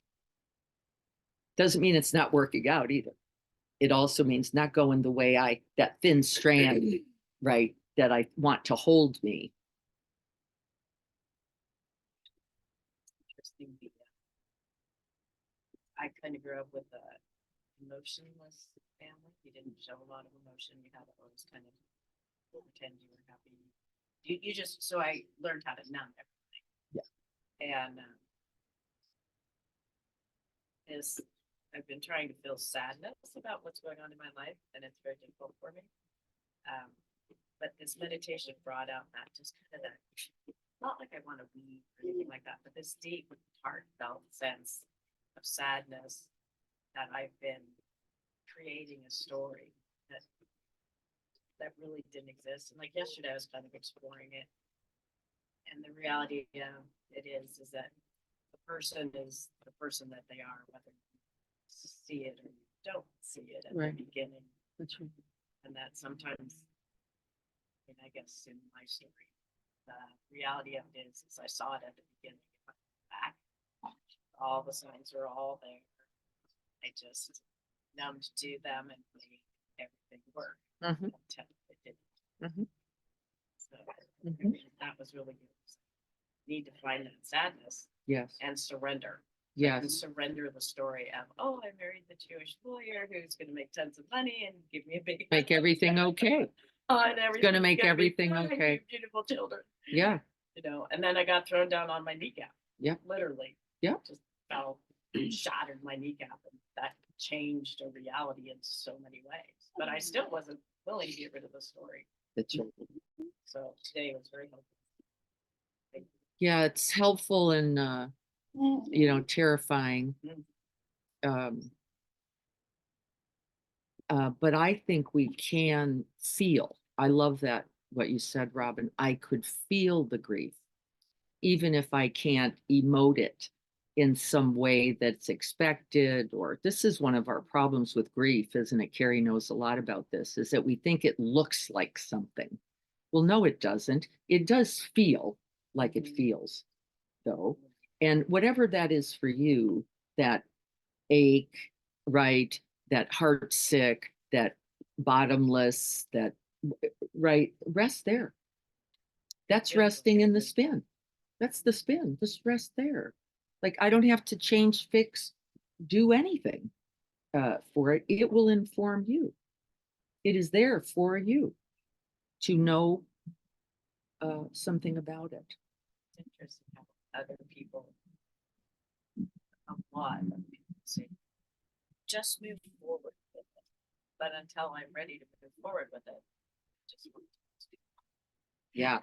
Doesn't mean it's not working out either. It also means not going the way that thin strand, right, that I want to hold me. Interesting. I kind of grew up with a emotionless family. You didn't show a lot of emotion. You had to always kind of pretend you were happy. You just, so I learned how to numb everything. Yeah. And I've been trying to feel sadness about what's going on in my life, and it's very difficult for me. but this meditation brought out that just kind of that, not like I want to weep or anything like that, but this deep heartfelt sense of sadness that I've been creating a story that really didn't exist. And like yesterday, I was kind of exploring it. And the reality of it is that the person is the person that they are, whether you see it or you don't see it at Right. the beginning. That's right. And that sometimes, and I guess in my story, the reality of it is I saw it at the beginning. If I went back, all the signs were all there. I just numbed to them and made everything work Mhm. until it didn't. Mhm. So Mhm. that was really good. Need to find that sadness Yes, and surrender. And yes, surrender the story of, oh, I married the Jewish lawyer who's going to make tons of money and give me a big make everything okay. Oh, and everything's make gonna be everything fine, okay. you beautiful children, Yeah, you know. And then I got thrown down on my kneecap. Yeah. Literally. Yeah. Just fell, shattered my kneecap, and that changed a reality in so many ways. But I still wasn't willing to get rid of the story. that's right. So today was very helpful. Yeah, it's helpful and, you know, terrifying. Um, but I think we can feel. I love that, what you said, Robin. I could feel the grief, even if I can't emote it in some way that's expected. Or this is one of our problems with grief, isn't it? Carrie knows a lot about this, is that we think it looks like something. Well, no, it doesn't. It does feel like it feels, though. And whatever that is for you, that ache, right? That heart sick, that bottomless, that, right? Rest there. That's resting in the spin. That's the spin. Just rest there. Like, I don't have to change, fix, do anything for it. It will inform you. It is there for you to know something about it. It's interesting how other people, a lot of people say, just move forward with it. But until I'm ready to move forward with it, just want to Yeah.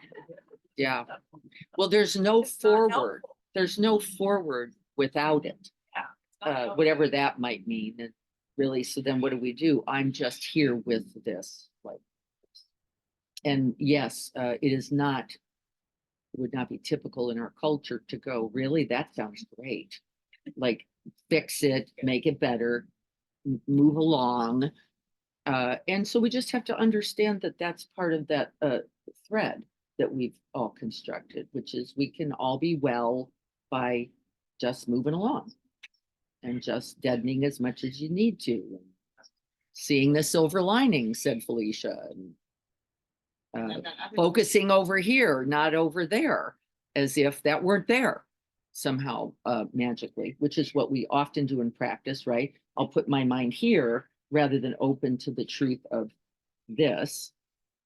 Yeah. do it. Well, there's no It's not forward. helpful. There's no forward without it. Yeah, it's not helpful. Whatever that might mean. And really, so then what do? I'm just here with this. Like, and yes, it is not, would not be typical in our culture to go, really, that sounds great. Like, fix it, make it better, move along. And so we just have to understand that that's part of that thread that we've all constructed, which is we can all be well by just moving along and just deadening as much as you need to. Seeing the silver lining, said Felicia, and And then other- focusing over here, not over there, as if that weren't there somehow magically, which is what we often do in practice, right? I'll put my mind here rather than open to the truth of this.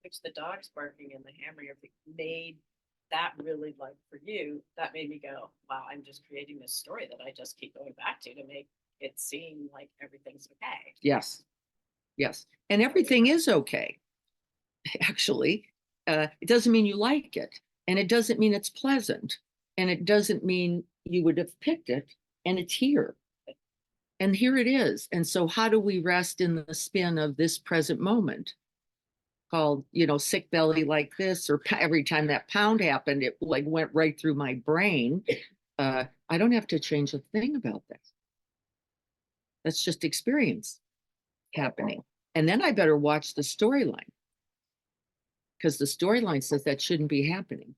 Which the dogs barking and the hammering everything made that really, like, for you, that made me go, wow, I'm just creating this story that I just keep going back to make it seem like everything's okay. Yes. Yes. And everything is okay. Actually, it doesn't mean you like it, and it doesn't mean it's pleasant, and it doesn't mean you would have picked it, and it's here. And here it is. And so how do we rest in the spin of this present moment? Called, you know, sick belly like this, or every time that pound happened, it like went right through my brain. I don't have to change a thing about that. That's just experience happening. And then I better watch the storyline, because the storyline says that shouldn't be happening.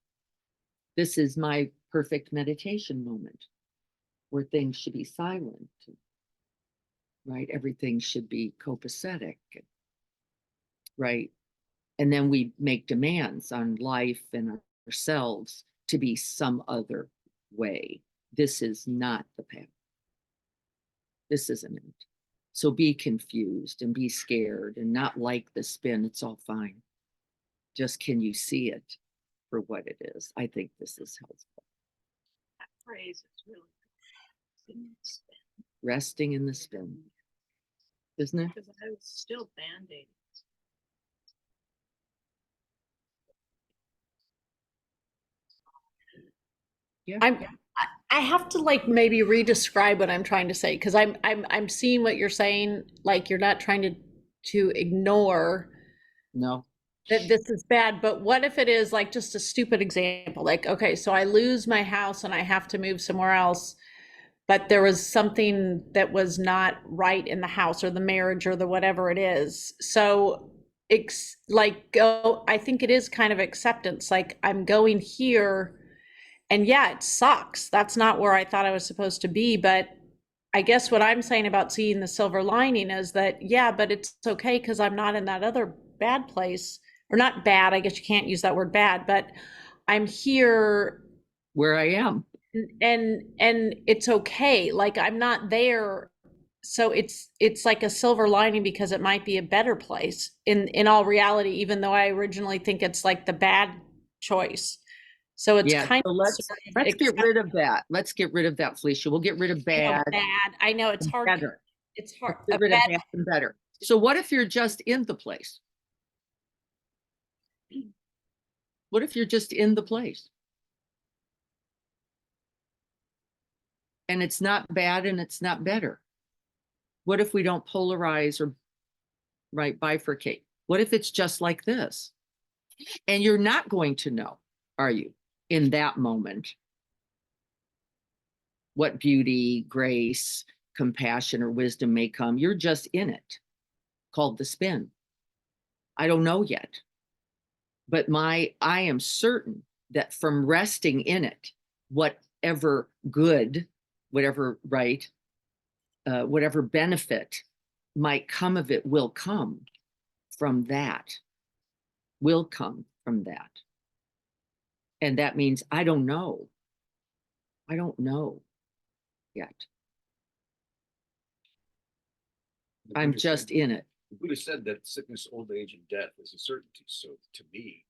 This is my perfect meditation moment where things should be silent, right? Everything should be copacetic, right? And then we make demands on life and ourselves to be some other way. This is not the path. This isn't it. So be confused and be scared and not like the spin. It's all fine. Just, can you see it for what it is? I think this is helpful. That phrase is really Resting in the spin, isn't it? because I was still band-aiding. I have to like maybe re-describe what I'm trying to say, because I'm seeing what you're saying, like you're not trying to ignore No, that this is bad, but what if it is like just a stupid example? Like, okay, so I lose my house and I have to move somewhere else, but there was something that was not right in the house or the marriage or the whatever it is. So like go, I think it is kind of acceptance. Like I'm going here and yeah, it sucks. That's not where I thought I was supposed to be. But I guess what I'm saying about seeing the silver lining is that, yeah, but it's okay because I'm not in that other bad place. Or not bad, I guess you can't use that word bad, but I'm here where I am. and it's okay. Like I'm not there. So it's like a silver lining because it might be a better place in all reality, even though I originally think it's like the bad choice. So it's Yeah, kind so of let's sort of get rid of that. Let's get rid of that, Felicia. We'll get rid of bad bad. I know it's and hard. better. It's hard. Get rid of bad and better. So what if you're just in the place? What if you're just in the place? And it's not bad and it's not better? What if we don't polarize or bifurcate? What if it's just like this? And you're not going to know, are you, in that moment, what beauty, grace, compassion, or wisdom may come? You're just in it, called the spin. I don't know yet. But I am certain that from resting in it, whatever good, whatever right, whatever benefit might come of it will come from that, will come from that. And that means I don't know. I don't know yet. I'm just in it. The Buddha said that sickness, old age, and death is a certainty. So to me,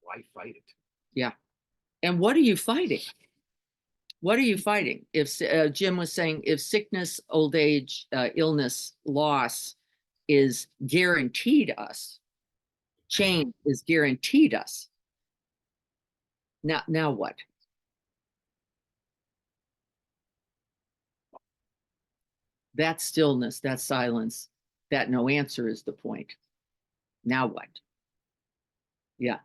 why fight it? Yeah. And what are you fighting? What are you fighting? If Jim was saying, if sickness, old age, illness, loss is guaranteed us, change is guaranteed us. Now what? That stillness, that silence, that no answer is the point. Now what? Yeah,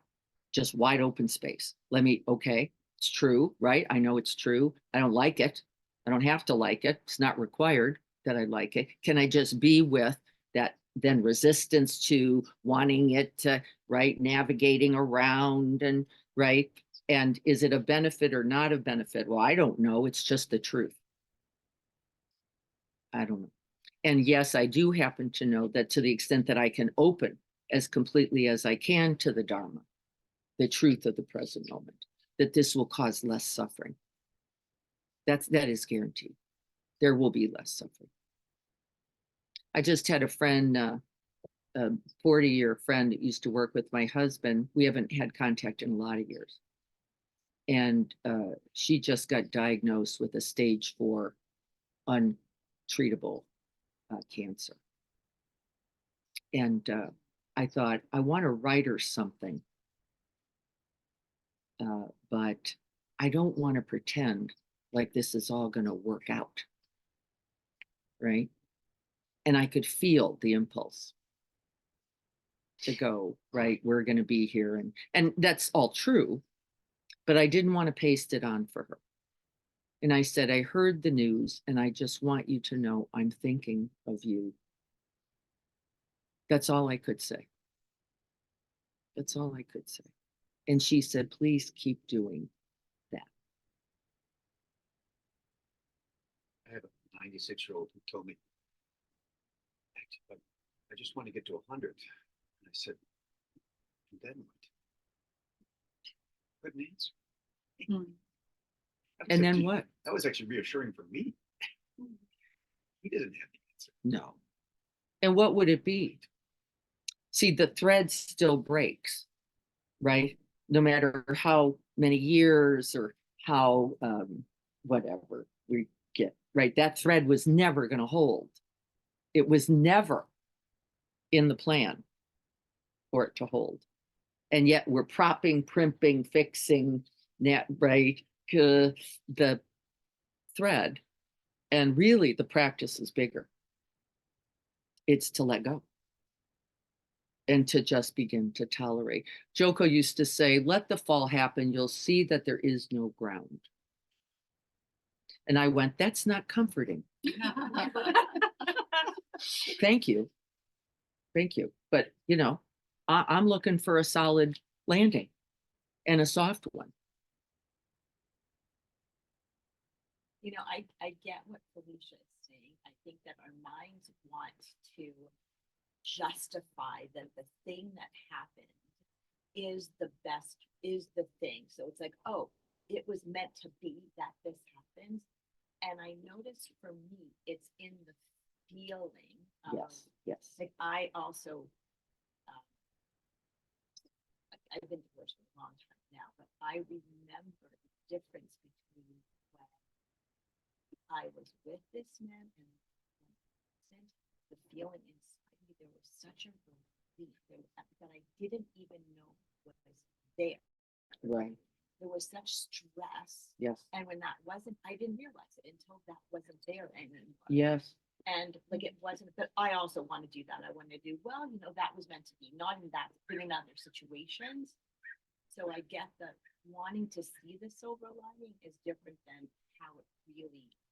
just wide open space. Okay, it's true, right? I know it's true. I don't like it. I don't have to like it. It's not required that I like it. Can I just be with that then resistance to wanting it to, right, navigating around and, right? And is it a benefit or not a benefit? Well, I don't know. It's just the truth. I don't know. And yes, I do happen to know that to the extent that I can open as completely as I can to the Dharma, the truth of the present moment, that this will cause less suffering. That is guaranteed. There will be less suffering. I just had a friend, a 40-year friend that used to work with my husband. We haven't had contact in a lot of years. And she just got diagnosed with a stage 4 untreatable cancer. And I thought, I want to write her something, but I don't want to pretend like this is all going to work out, right? And I could feel the impulse to go, right, we're going to be here. And that's all true, but I didn't want to paste it on for her. And I said, I heard the news and I just want you to know I'm thinking of you. That's all I could say. That's all I could say. And she said, please keep doing that. I have a 96-year-old who told me, I just want to get to 100. And I said, and then what? Couldn't answer. And then what? That was actually reassuring for me. He didn't have the answer. No. And what would it be? See, the thread still breaks, right? No matter how many years or how whatever we get, right? That thread was never going to hold. It was never in the plan for it to hold. And yet we're propping, primping, fixing, right, the thread. And really the practice is bigger. It's to let go. And to just begin to tolerate. Joko used to say, let the fall happen. You'll see that there is no ground. And I went, that's not comforting. Thank you. Thank you. But, you know, I'm looking for a solid landing and a soft one. You know, I get what Felicia is saying. I think that our minds want to justify that the thing that happened is the best, is the thing. So it's like, oh, it was meant to be that this happens. And I noticed for me, it's in the feeling of, Yes, yes. like, I also, I've been divorced for a long time now, but I remember the difference between when I was with this man and the feeling inside me, there was such a relief that I didn't even know was there. Right. There was such stress. Yes. And when that wasn't, I didn't realize it until that wasn't there anymore. Yes. And like it wasn't, but I also want to do that. I want to do, well, you know, that was meant to be, not in that, but in other situations. So I get that wanting to see the silver lining is different than how it really is.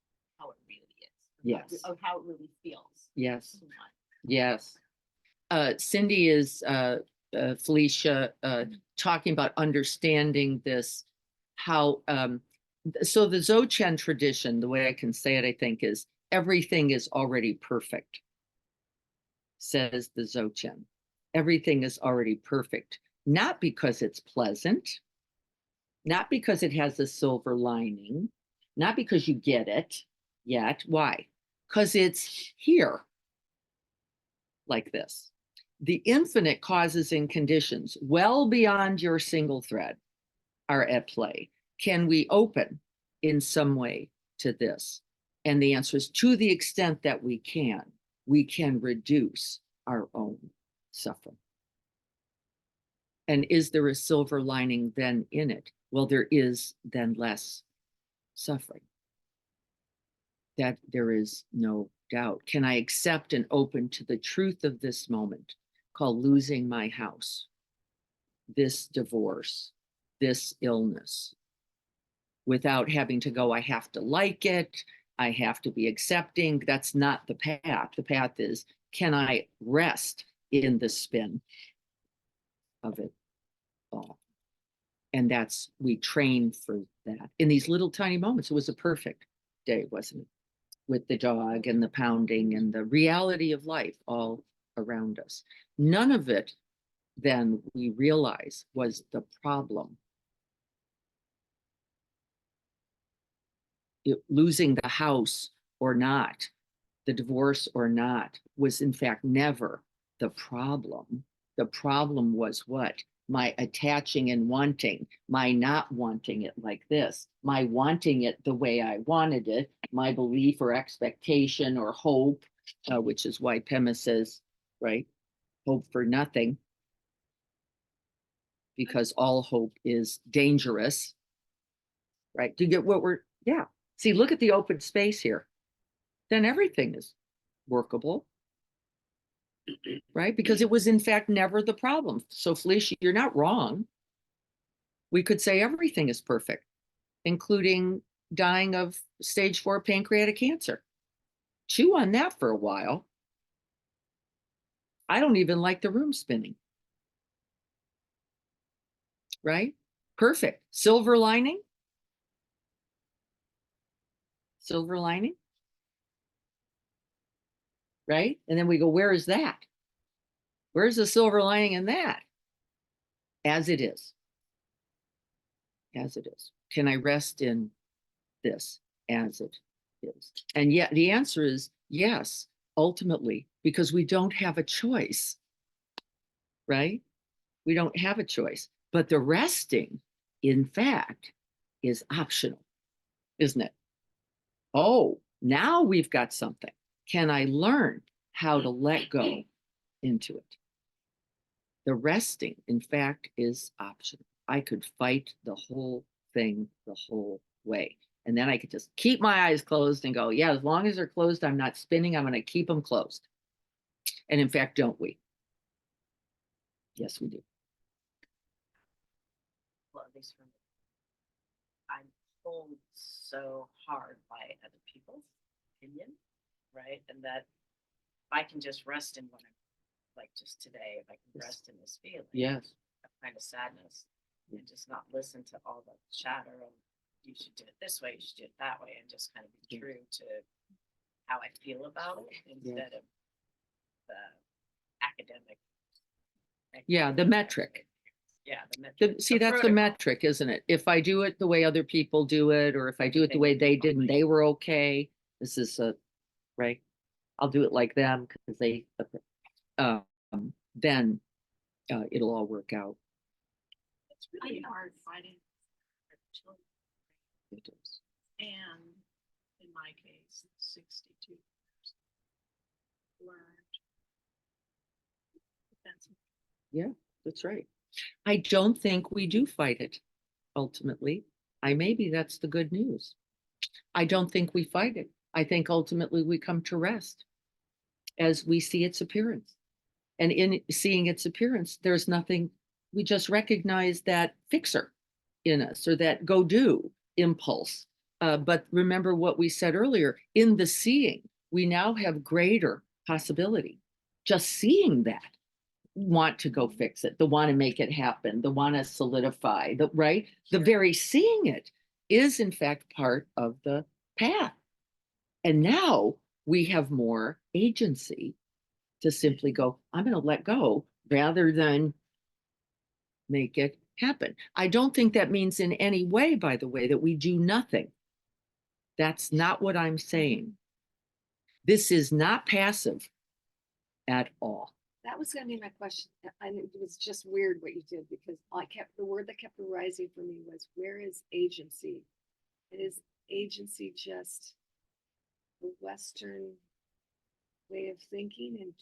Yes. Of how it really feels. Yes. to want. Yes. Cindy is Felicia talking about understanding this, how so the Dzogchen tradition, the way I can say it, I think, is everything is already perfect, says the Dzogchen. Everything is already perfect, not because it's pleasant, not because it has a silver lining, not because you get it yet. Why? Because it's here, like this. The infinite causes and conditions well beyond your single thread are at play. Can we open in some way to this? And the answer is, to the extent that we can reduce our own suffering. And is there a silver lining then in it? Well, there is then less suffering. That there is no doubt. Can I accept and open to the truth of this moment called losing my house, this divorce, this illness, without having to go, I have to like it, I have to be accepting? That's not the path. The path is, can I rest in the spin of it all? And that's, we train for that in these little tiny moments. It was a perfect day, wasn't it? With the dog and the pounding and the reality of life all around us. None of it then we realize was the problem. Losing the house or not, the divorce or not, was in fact never the problem. The problem was what? My attaching and wanting, my not wanting it like this, my wanting it the way I wanted it, my belief or expectation or hope, which is why Pema says, right, hope for nothing, because all hope is dangerous, right? Do you get what we're, yeah. See, look at the open space here. Then everything is workable, right? Because it was in fact never the problem. So Felicia, you're not wrong. We could say everything is perfect, including dying of stage 4 pancreatic cancer. Chew on that for a while. I don't even like the room spinning. Right? Perfect. Silver lining. Silver lining. Right? And then we go, where is that? Where's the silver lining in that? As it is. As it is. Can I rest in this as it is? And yet the answer is yes, ultimately, because we don't have a choice. Right? We don't have a choice. But the resting, in fact, is optional, isn't it? Oh, now we've got something. Can I learn how to let go into it? The resting, in fact, is optional. I could fight the whole thing the whole way. And then I could just keep my eyes closed and go, yeah, as long as they're closed, I'm not spinning. I'm going to keep them closed. And in fact, don't we? Yes, we do. Well, at least for me. I'm pulled so hard by other people's opinion, right? And that if I can just rest in what I'm like just today, if I can Yes. rest in this feeling. Yes. Of kind of sadness and just not listen to all the chatter and you should do it this way, you should do it that way, and just kind of be Yeah. true to how I feel about it instead of the academic. Yeah, the metric. Yeah, the metric. See, that's the protocol. metric, isn't it? If I do it the way other people do it, or if I do it the way they did and they were okay, this is right? I'll do it like them because they, then it'll all work out. It's really hard finding children. It is. And in my case, 62 learned. That's right. I don't think we do fight it ultimately. Maybe that's the good news. I don't think we fight it. I think ultimately we come to rest as we see its appearance. And in seeing its appearance, there's nothing, we just recognize that fixer in us or that go do impulse. But remember what we said earlier, in the seeing, we now have greater possibility. Just seeing that, want to go fix it, the want to make it happen, the want to solidify, the right, the very seeing it is in fact part of the path. And now we have more agency to simply go, I'm going to let go rather than make it happen. I don't think that means in any way, by the way, that we do nothing. That's not what I'm saying. This is not passive at all. That was gonna be my question. And it was just weird what you did because the word that kept arising for me was, where is agency? Is agency just the Western way of thinking? And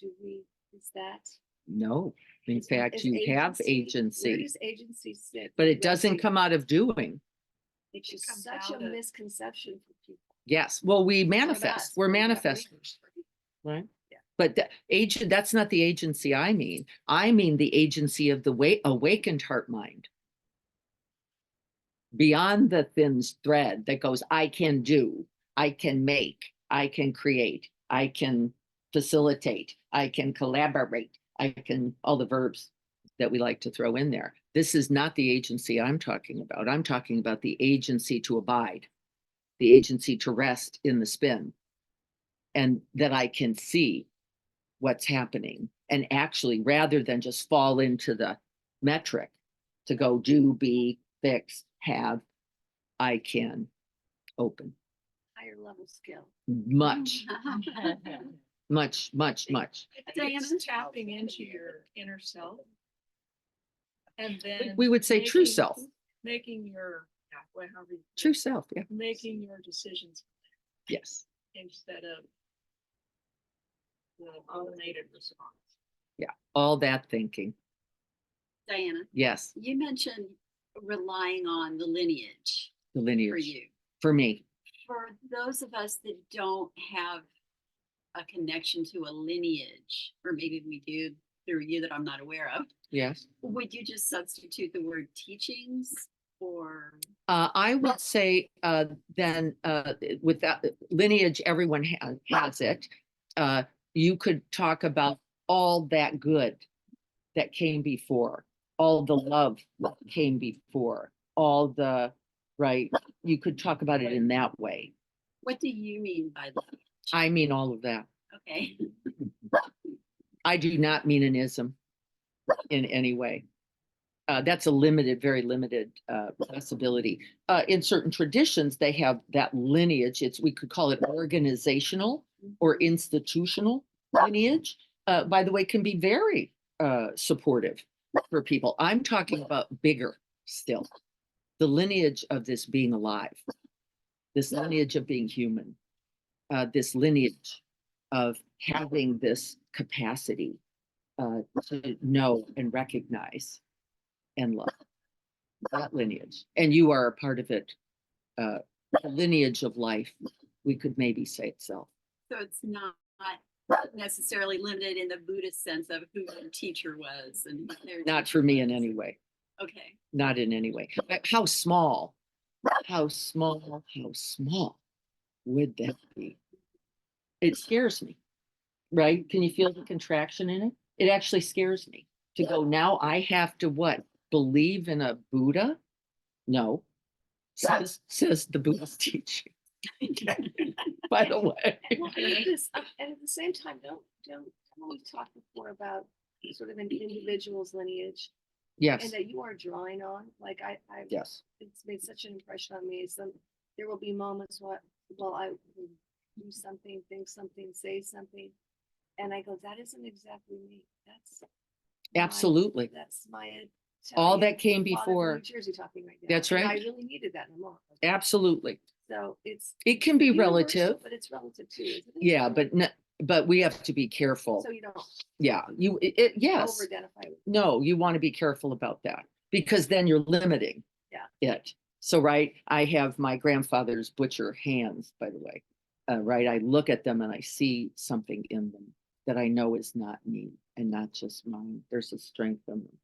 is that? No, in fact, is you have Where agency, does agency sit? but it doesn't Resting? come out of doing. It's just comes such a out of- misconception for people. Yes, well, we For manifest, us, we're for that manifestors, reason. right? Yeah. But the agent, that's not the agency I mean. I mean the agency of the awakened heart mind. Beyond the thin thread that goes, I can do, I can make, I can create, I can facilitate, I can collaborate, I can, all the verbs that we like to throw in there. This is not the agency I'm talking about. I'm talking about the agency to abide, the agency to rest in the spin, and that I can see what's happening. And actually, rather than just fall into the metric to go do, be, fix, have, I can open Higher level skill. much, much, much, much. It's tapping into your inner self. And then. We would say true making- self, Making your, however you- true self. Yeah. making your decisions Yes. instead of the automated response. All that thinking. Diana, Yes. you mentioned relying on the lineage The for lineage you. for me. For those of us that don't have a connection to a lineage, or maybe we do through you that I'm not aware of, Yes. would you just substitute the word teachings or? I would say then with that lineage, everyone has it. You could talk about all that good that came before, all the love that came before, all the, right, you could talk about it in that way. What do you mean by that? I mean all of that. Okay. I do not mean an ism in any way. That's a limited, very limited possibility. In certain traditions, they have that lineage. We could call it organizational or institutional lineage. By the way, can be very supportive for people. I'm talking about bigger still. The lineage of this being alive, this lineage of being human, this lineage of having this capacity to know and recognize and love. that lineage, and you are a part of it. The lineage of life, we could maybe say itself. So it's not necessarily limited in the Buddhist sense of who your teacher was and what their Not teacher for me in was. any way. Okay. Not in any way. How small would that be? It scares me, right? Can you feel the contraction in it? It actually scares me to go, now I have to what? Believe in a Buddha? No, says the Buddhist teaching. By the way. Well, and at the same time, don't, we've talked before about sort of an individual's lineage and Yes, that you are drawing on, like I, yes, it's made such an impression on me. So there will be moments well, I will do something, think something, say something. And I go, that isn't exactly me. That's absolutely. That's my. All Italian that came father from before. New Jersey talking right now. That's and I right. really needed that in a moment. Absolutely. So it's. It can be universal, relative. but it's relative too, isn't it? Yeah, but we have to be careful. So you don't Yeah, yes. over-identify with. No, you want to be careful about that because then you're limiting it. So, right, I have my grandfather's butcher hands, by the way. Right, I look at them and I see something in them that I know is not me and not just mine. There's a strength in them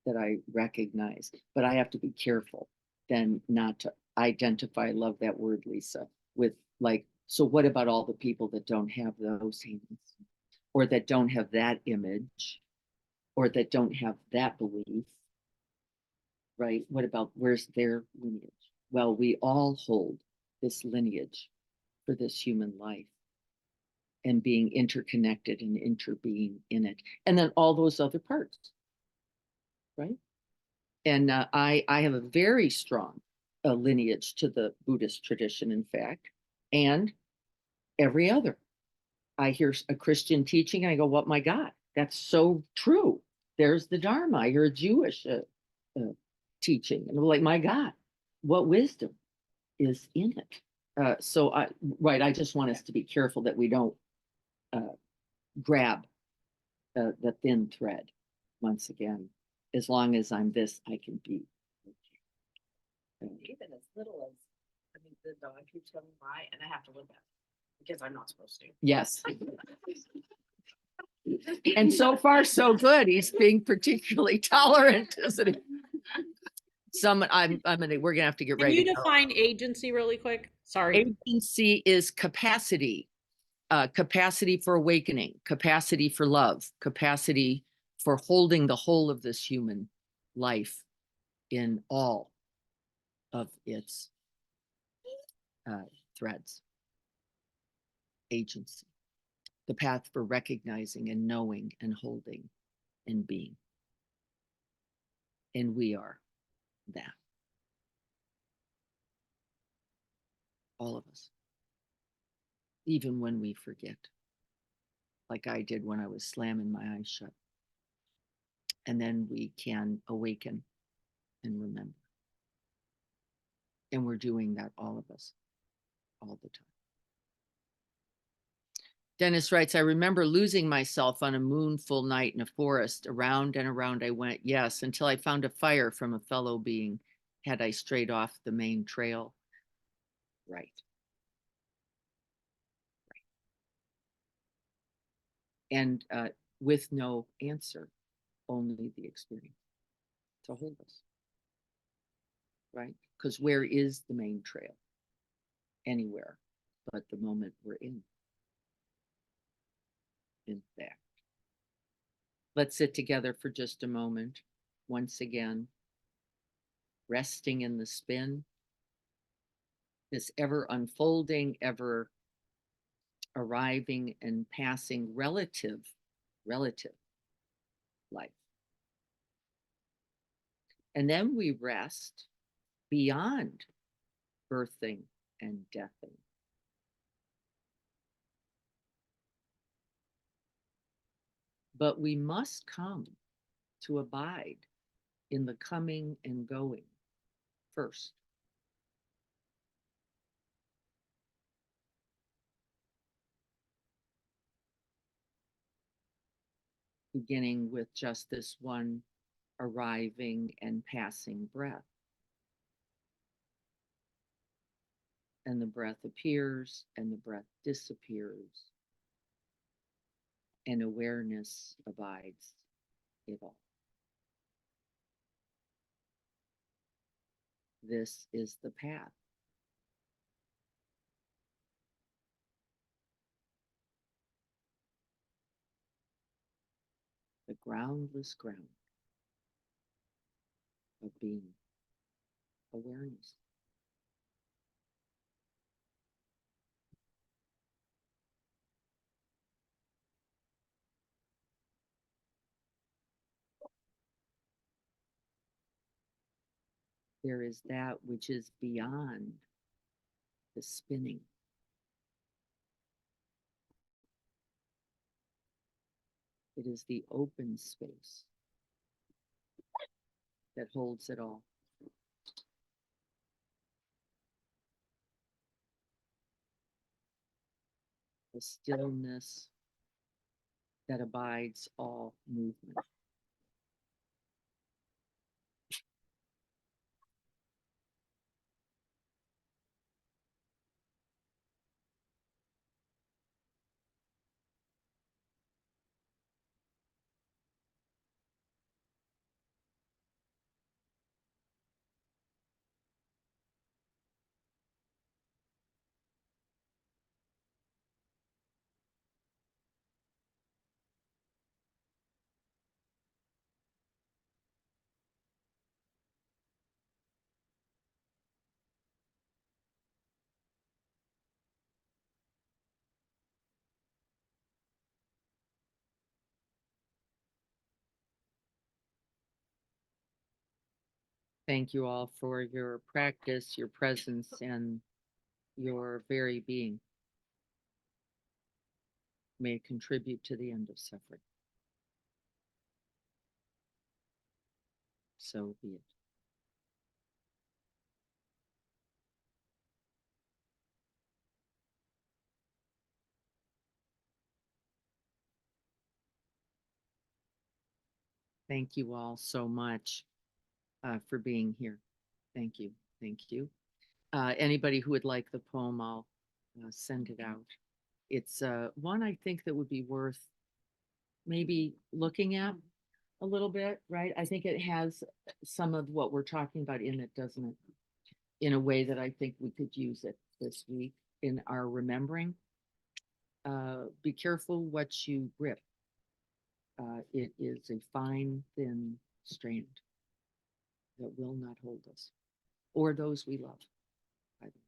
that I recognize, but I have to be careful then not to identify, love that word, Lisa, with like, so what about all the people that don't have those hands or that don't have that image or that don't have that belief? Right? What about where's their lineage? Well, we all hold this lineage for this human life and being interconnected and interbeing in it. And then all those other parts, right? And I have a very strong lineage to the Buddhist tradition, in fact, and every other. I hear a Christian teaching, and I go, "What, my God, that's so true." There's the Dharma. I hear a Jewish teaching, and I'm like, "My God, what wisdom is in it?" I just want us to be careful that we don't grab the thin thread once again. As long as I'm this, I can be. Even as little as, I mean, the dog keeps coming by and I have to look at it because I'm not supposed to. Yes. And so far, so good. He's being particularly tolerant, isn't he? We're gonna have to get Can ready you to go. define agency really quick? Sorry. Agency is capacity, capacity for awakening, capacity for love, capacity for holding the whole of this human life in all of its threads. Agency, the path for recognizing and knowing and holding and being. And we are that. All of us. Even when we forget, like I did when I was slamming my eyes shut. And then we can awaken and remember. And we're doing that, all of us, all the time. Dennis writes, I remember losing myself on a moonful night in a forest. Around and around I went, yes, until I found a fire from a fellow being. Had I strayed off the main trail? Right. And with no answer, only the experience to hold us. Right? Because where is the main trail? Anywhere but the moment we're in fact. Let's sit together for just a moment. Once again, resting in the spin, this ever unfolding, ever arriving and passing relative life. And then we rest beyond birthing and deathing. But we must come to abide in the coming and going first. Beginning with just this one arriving and passing breath. and the breath appears and the breath disappears. And awareness abides it all. This is the path. The groundless ground of being, awareness. There is that which is beyond the spinning. It is the open space that holds it all. The stillness that abides all movement. Thank you all for your practice, your presence, and your very being. May it contribute to the end of suffering. So be it. Thank you all so much for being here. Thank you. Thank you. Anybody who would like the poem, I'll send it out. It's one I think that would be worth maybe looking at a little bit, right? I think it has some of what we're talking about in it, doesn't it? In a way that I think we could use it this week in our remembering. Be careful what you grip. It is a fine, thin strand that will not hold us or those we love. by the way.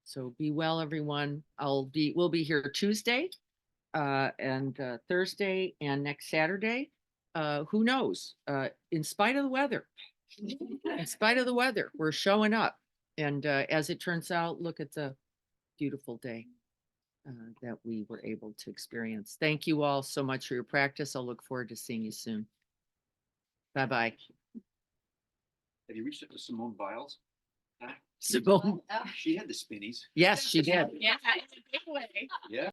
So be well, everyone. We'll be here Tuesday and Thursday and next Saturday. Who knows? In spite of the weather, we're showing up. And as it turns out, look at the beautiful day that we were able to experience. Thank you all so much for your practice. I'll look forward to seeing you soon. Bye-bye. Have you reached out to Simone Biles? Simone. She had the spinnies. Yes, she did. Yeah, in a good way. Yeah.